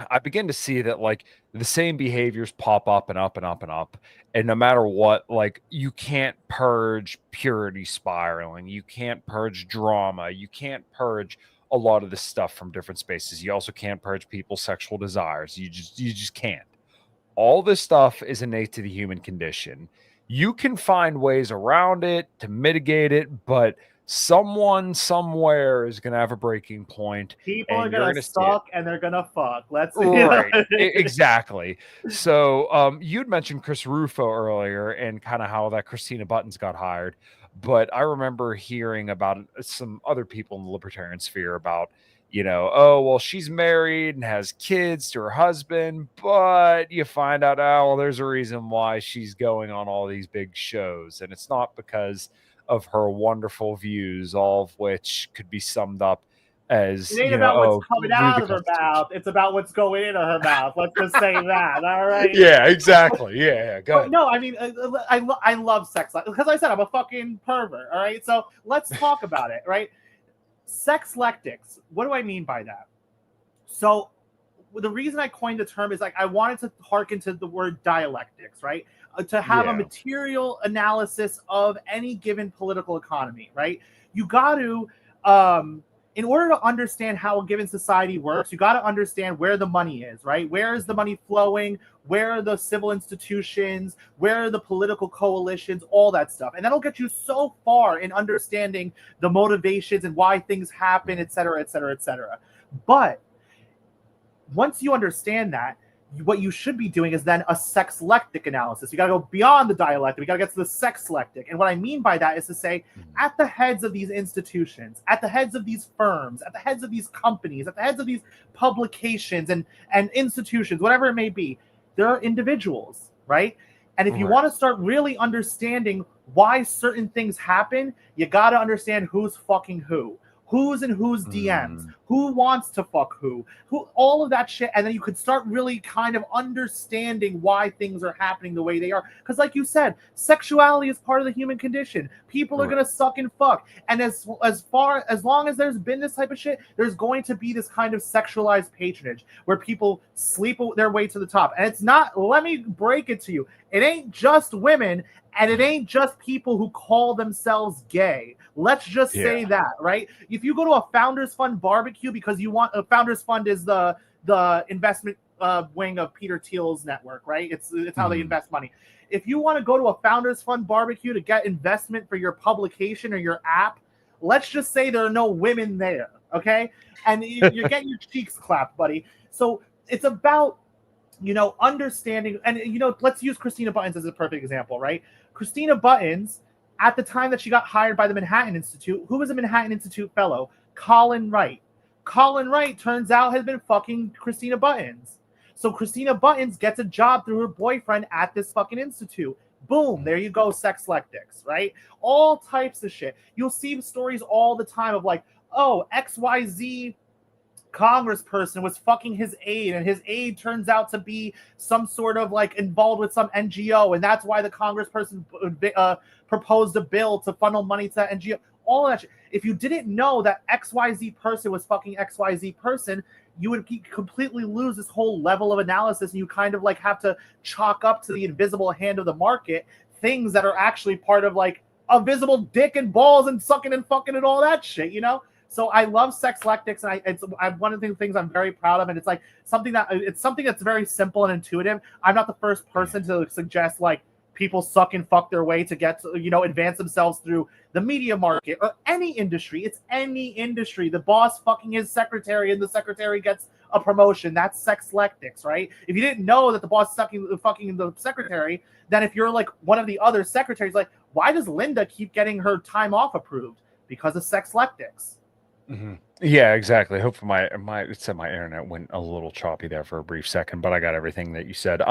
I begin to see that like the same behaviors pop up and up and up and up. And no matter what, like you can't purge purity spiraling, you can't purge drama, you can't purge a lot of this stuff from different spaces. You also can't purge people's sexual desires. You just can't. All this stuff is innate to the human condition. You can find ways around it to mitigate it, but someone somewhere is going to have a breaking point. People are going to suck and they're going to fuck. Let's see. Right. Exactly. So you'd mentioned Chris Rufo earlier and kind of how that Christina Buttons got hired. But I remember hearing about some other people in the libertarian sphere about, oh, well, she's married and has kids to her husband, but you find out, oh, well, there's a reason why she's going on all these big shows. And it's not because of her wonderful views, all of which could be summed up as, it ain't about what's coming out of her mouth. It's about what's going into her mouth. Let's just say that. All right. Yeah, exactly. Yeah. Go ahead. No, I mean, I love sex because I said I'm a fucking pervert. All right. So let's talk about it. Right. Sexlectics. What do I mean by that? So the reason I coined the term is like I wanted to hearken to the word dialectics, right? To have a material analysis of any given political economy, right? You got to, in order to understand how a given society works, you got to understand where the money is, right? Where is the money flowing? Where are the civil institutions? Where are the political coalitions? All that stuff. And that'll get you so far in understanding the motivations and why things happen, et cetera, et cetera, et cetera. But once you understand that, what you should be doing is then a sexlectic analysis. You got to go beyond the dialectic. We got to get to the sexlectic. And what I mean by that is to say, at the heads of these institutions, at the heads of these firms, at the heads of these companies, at the heads of these publications and institutions, whatever it may be, there are individuals, right? And if you want to start really understanding why certain things happen, you got to understand who's fucking who. Who's in whose DMs, who wants to fuck who, all of that shit. And then you could start really kind of understanding why things are happening the way they are. Because like you said, sexuality is part of the human condition. People are going to suck and fuck. And as long as there's been this type of shit, there's going to be this kind of sexualized patronage where people sleep their way to the top. And it's not, let me break it to you, it ain't just women. And it ain't just people who call themselves gay. Let's just say that, right? If you go to a Founders Fund barbecue because you want a Founders Fund is the investment wing of Peter Thiel's network, right? It's how they invest money. If you want to go to a Founders Fund barbecue to get investment for your publication or your app, let's just say there are no women there, okay? And you're getting your cheeks clapped, buddy. So it's about, understanding, and, let's use Christina Buttons as a perfect example, right? Christina Buttons, at the time that she got hired by the Manhattan Institute, who was a Manhattan Institute fellow? Colin Wright. Colin Wright, turns out, has been fucking Christina Buttons. So Christina Buttons gets a job through her boyfriend at this fucking institute. Boom, there you go, Sexlectics, right? All types of shit. You'll see stories all the time of like, oh, XYZ congressperson was fucking his aide, and his aide turns out to be some sort of like involved with some NGO, and that's why the congressperson proposed a bill to funnel money to that NGO. All that shit. If you didn't know that XYZ person was fucking XYZ person, you would completely lose this whole level of analysis, and you kind of like have to chalk up to the invisible hand of the market things that are actually part of like a visible dick and balls and sucking and fucking and all that shit, So I love Sexlectics, and it's one of the things I'm very proud of, and it's like something that's very simple and intuitive. I'm not the first person to suggest like people suck and fuck their way to get to, advance themselves through the media market or any industry. It's any industry. The boss fucking his secretary, and the secretary gets a promotion, that's Sexlectics, right? If you didn't know that the boss is fucking the secretary, then if you're like one of the other secretaries, like, why does Linda keep getting her time off approved? Because of Sexlectics. Yeah, exactly. Hopefully it said my internet went a little choppy there for a brief second, but I got everything that you said.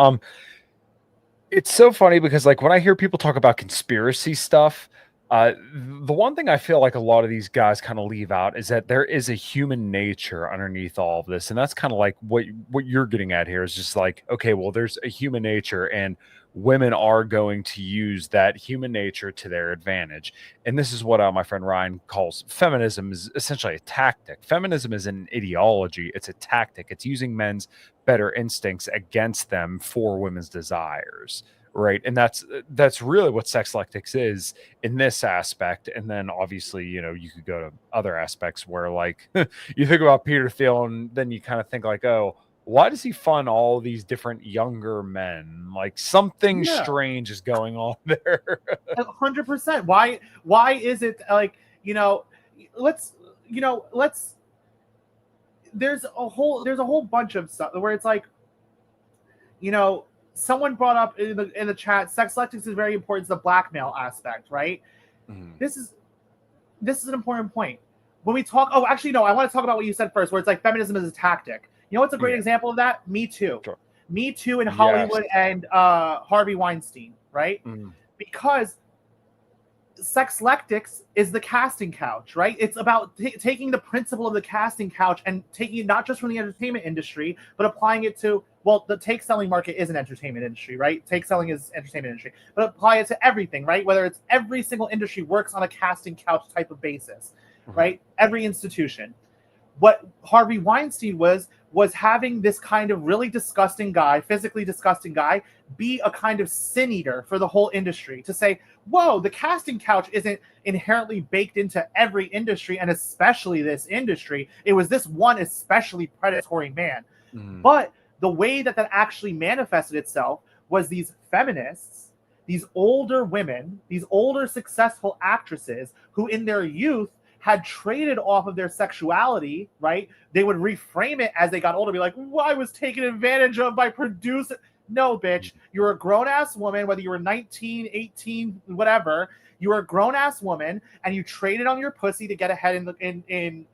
It's so funny because like when I hear people talk about conspiracy stuff, the one thing I feel like a lot of these guys kind of leave out is that there is a human nature underneath all of this, and that's kind of like what you're getting at here is just like, okay, well, there's a human nature, and women are going to use that human nature to their advantage. And this is what my friend Ryan calls feminism is essentially a tactic. Feminism is an ideology. It's a tactic. It's using men's better instincts against them for women's desires. Right. And that's really what Sexlectics is in this aspect. And then obviously, you could go to other aspects where like you think about Peter Thiel and then you kind of think like, oh, why does he fund all these different younger men? Like something strange is going on there. 100%. Why is it like, there's a whole bunch of stuff where it's like, someone brought up in the chat, Sexlectics is very important to the blackmail aspect, right? This is an important point. When we talk, I want to talk about what you said first, where it's like feminism is a tactic. You know what's a great example of that? Me Too. Sure. Me Too in Hollywood and Harvey Weinstein, right? Because Sexlectics is the casting couch, right? It's about taking the principle of the casting couch and taking it not just from the entertainment industry, but applying it to, well, the take selling market is an entertainment industry, right? Take selling is entertainment industry, but apply it to everything, right? Whether it's every single industry works on a casting couch type of basis, right? Every institution. What Harvey Weinstein was having this kind of really disgusting guy, physically disgusting guy, be a kind of sin eater for the whole industry to say, whoa, the casting couch isn't inherently baked into every industry, and especially this industry. It was this one especially predatory man. But the way that actually manifested itself was these feminists, these older women, these older successful actresses who in their youth had traded off of their sexuality, right? They would reframe it as they got older, be like, well, I was taken advantage of by producer. No, bitch. You're a grown-ass woman, whether you were 19, 18, whatever. You were a grown-ass woman, and you traded on your pussy to get ahead in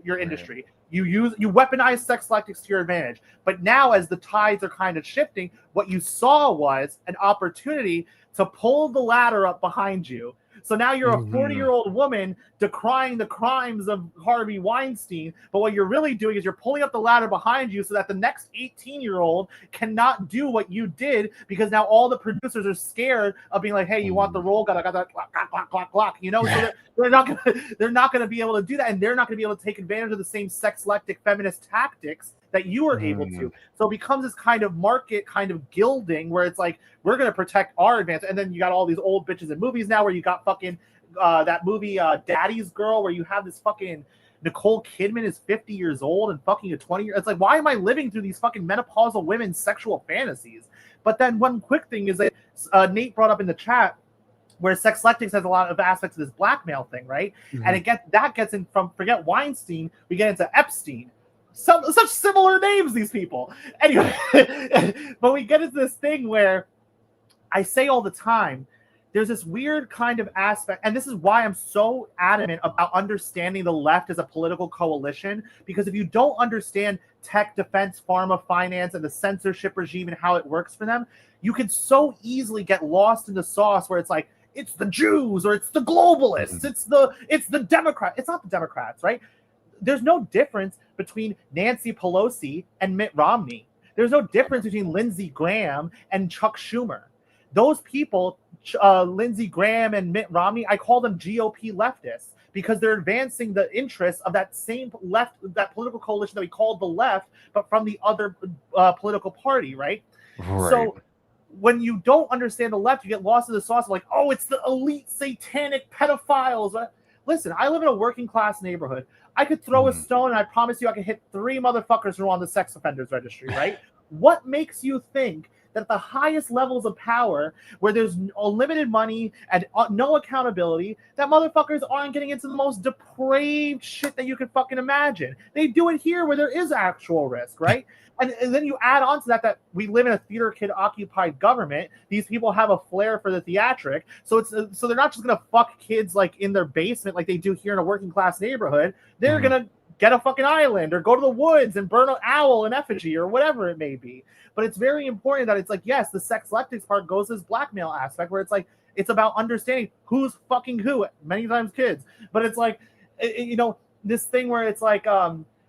your industry. You weaponize Sexlectics to your advantage. But now, as the tides are kind of shifting, what you saw was an opportunity to pull the ladder up behind you. So now you're a 40-year-old woman decrying the crimes of Harvey Weinstein, but what you're really doing is you're pulling up the ladder behind you so that the next 18-year-old cannot do what you did, because now all the producers are scared of being like, hey, you want the role? I got that clock. So they're not gonna be able to do that, and they're not gonna be able to take advantage of the same sexlectic feminist tactics that you were able to. So it becomes this kind of market kind of gilding where it's like, we're going to protect our advantage. And then you got all these old bitches in movies now where you got fucking that movie Daddy's Girl, where you have this fucking Nicole Kidman is 50 years old and fucking a 20-year. It's like, why am I living through these fucking menopausal women's sexual fantasies? But then one quick thing is that Nate brought up in the chat, where Sexlectics has a lot of aspects of this blackmail thing, right? And that gets in from, forget Weinstein, we get into Epstein. Such similar names, these people. Anyway, but we get into this thing where I say all the time, there's this weird kind of aspect, and this is why I'm so adamant about understanding the left as a political coalition, because if you don't understand tech, defense, pharma, finance, and the censorship regime and how it works for them, you can so easily get lost in the sauce where it's like, it's the Jews, or it's the globalists, it's the Democrats. It's not the Democrats, right? There's no difference between Nancy Pelosi and Mitt Romney. There's no difference between Lindsey Graham and Chuck Schumer. Those people, Lindsey Graham and Mitt Romney, I call them GOP leftists, because they're advancing the interests of that same left, that political coalition that we called the left, but from the other political party, right? So when you don't understand the left, you get lost in the sauce of like, oh, it's the elite satanic pedophiles. Listen, I live in a working class neighborhood. I could throw a stone and I promise you I could hit 3 motherfuckers who are on the sex offenders registry, right? What makes you think that at the highest levels of power, where there's unlimited money and no accountability, that motherfuckers aren't getting into the most depraved shit that you could fucking imagine. They do it here where there is actual risk, right? And then you add on to that we live in a theater kid occupied government. These people have a flair for the theatric, so they're not just gonna fuck kids like in their basement like they do here in a working class neighborhood. They're gonna get a fucking island or go to the woods and burn an owl in effigy or whatever it may be. But it's very important that it's like, yes, the Sexlectics part goes this blackmail aspect where it's like it's about understanding who's fucking who, many times kids. But it's like, you know, this thing where it's like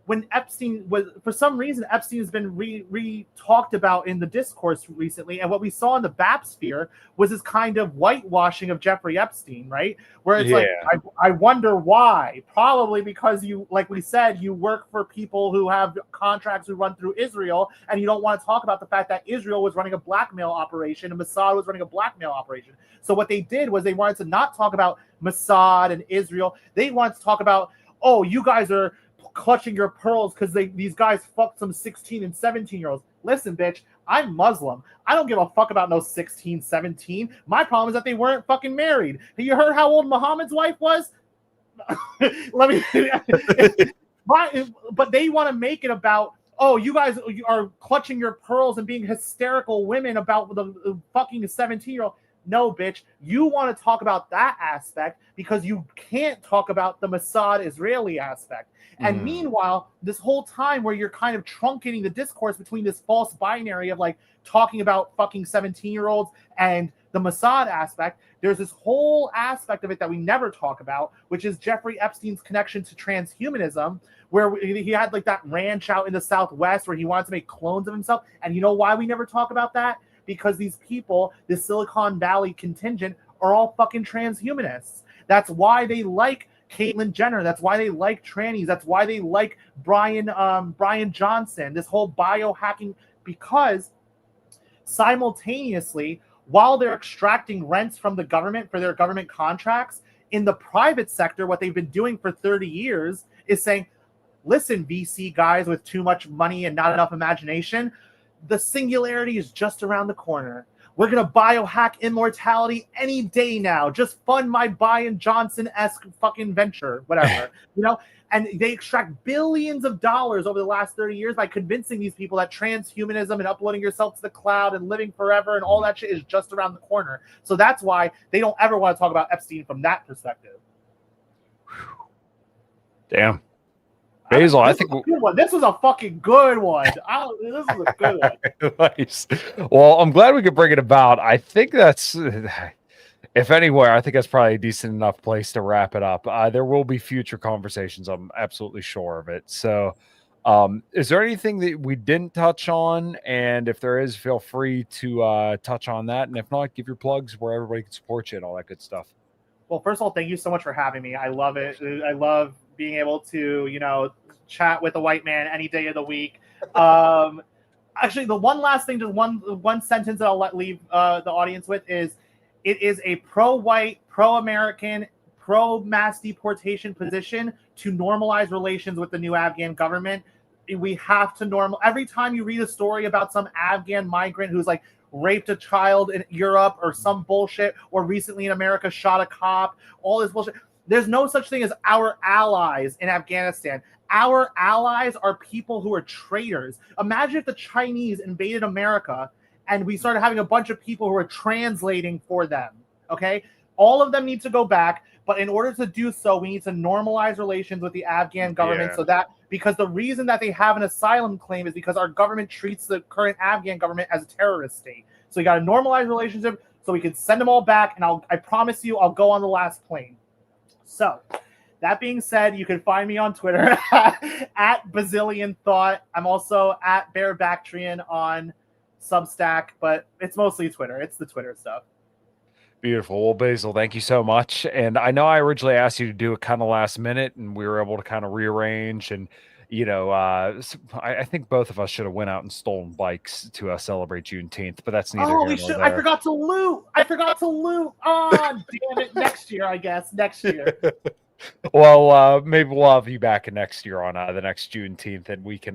when Epstein was, for some reason, Epstein has been re-talked about in the discourse recently. And what we saw in the BAP sphere was this kind of whitewashing of Jeffrey Epstein, right? Where it's like, I wonder why. Probably because you, like we said, you work for people who have contracts who run through Israel, and you don't want to talk about the fact that Israel was running a blackmail operation and Mossad was running a blackmail operation. So what they did was they wanted to not talk about Mossad and Israel. They wanted to talk about, oh, you guys are clutching your pearls because these guys fucked some 16 and 17-year-olds. Listen, bitch, I'm Muslim. I don't give a fuck about no 16, 17. My problem is that they weren't fucking married. You heard how old Muhammad's wife was? Let me. But they want to make it about, oh, you guys are clutching your pearls and being hysterical women about the fucking 17-year-old. No, bitch. You want to talk about that aspect because you can't talk about the Mossad Israeli aspect. And meanwhile, this whole time where you're kind of truncating the discourse between this false binary of like talking about fucking 17-year-olds and the Mossad aspect, there's this whole aspect of it that we never talk about, which is Jeffrey Epstein's connection to transhumanism, where he had like that ranch out in the Southwest where he wanted to make clones of himself. And you know why we never talk about that? Because these people, the Silicon Valley contingent, are all fucking transhumanists. That's why they like Caitlyn Jenner. That's why they like trannies. That's why they like Brian Johnson, this whole biohacking, because simultaneously, while they're extracting rents from the government for their government contracts, in the private sector, what they've been doing for 30 years is saying, listen, VC guys with too much money and not enough imagination, the singularity is just around the corner. We're going to biohack immortality any day now. Just fund my Brian Johnson-esque fucking venture, whatever, you know? And they extract billions of dollars over the last 30 years by convincing these people that transhumanism and uploading yourself to the cloud and living forever and all that shit is just around the corner. So that's why they don't ever want to talk about Epstein from that perspective. Damn. Basil, I think this was a fucking good one. This was a good one. Nice. Well, I'm glad we could bring it about. I think that's, if anywhere, I think that's probably a decent enough place to wrap it up. There will be future conversations. I'm absolutely sure of it. So, is there anything that we didn't touch on? And if there is, feel free to touch on that. And if not, give your plugs where everybody can support you and all that good stuff. Well, first of all, thank you so much for having me. I love it. I love being able to, you know, chat with a white man any day of the week. Actually, the one last thing, just one sentence that I'll leave the audience with is, it is a pro-white, pro-American, pro-mass deportation position to normalize relations with the new Afghan government. We have to every time you read a story about some Afghan migrant who's like raped a child in Europe or some bullshit, or recently in America shot a cop, all this bullshit. There's no such thing as our allies in Afghanistan. Our allies are people who are traitors. Imagine if the Chinese invaded America and we started having a bunch of people who are translating for them, okay? All of them need to go back, but in order to do so, we need to normalize relations with the Afghan government because the reason that they have an asylum claim is because our government treats the current Afghan government as a terrorist state. So we got to normalize relationship so we can send them all back, and I promise you I'll go on the last plane. So, that being said, you can find me on Twitter at Bazillion Thought. I'm also at Barebactarian on Substack, but it's mostly Twitter. It's the Twitter stuff. Beautiful. Well, Basil, thank you so much. And I know I originally asked you to do it kind of last minute, and we were able to kind of rearrange. And, you know, I think both of us should have went out and stolen bikes to celebrate Juneteenth, but that's neither here nor there. I forgot to loot. Oh, damn it. Next year, I guess. Next year. Well, maybe we'll have you back next year on the next Juneteenth, and we can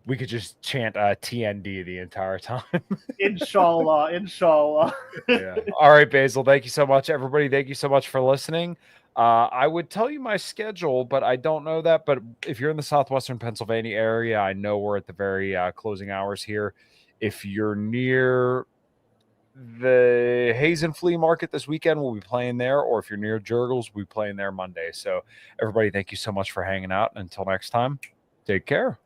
we could just chant TND the entire time. Inshallah, inshallah. Yeah. All right, Basil. Thank you so much, everybody. Thank you so much for listening. I would tell you my schedule, but I don't know that. But if you're in the southwestern Pennsylvania area, I know we're at the very closing hours here. If you're near the Hazen Flea Market this weekend, we'll be playing there. Or if you're near Jurgles, we'll be playing there Monday. So, everybody, thank you so much for hanging out. Until next time, take care.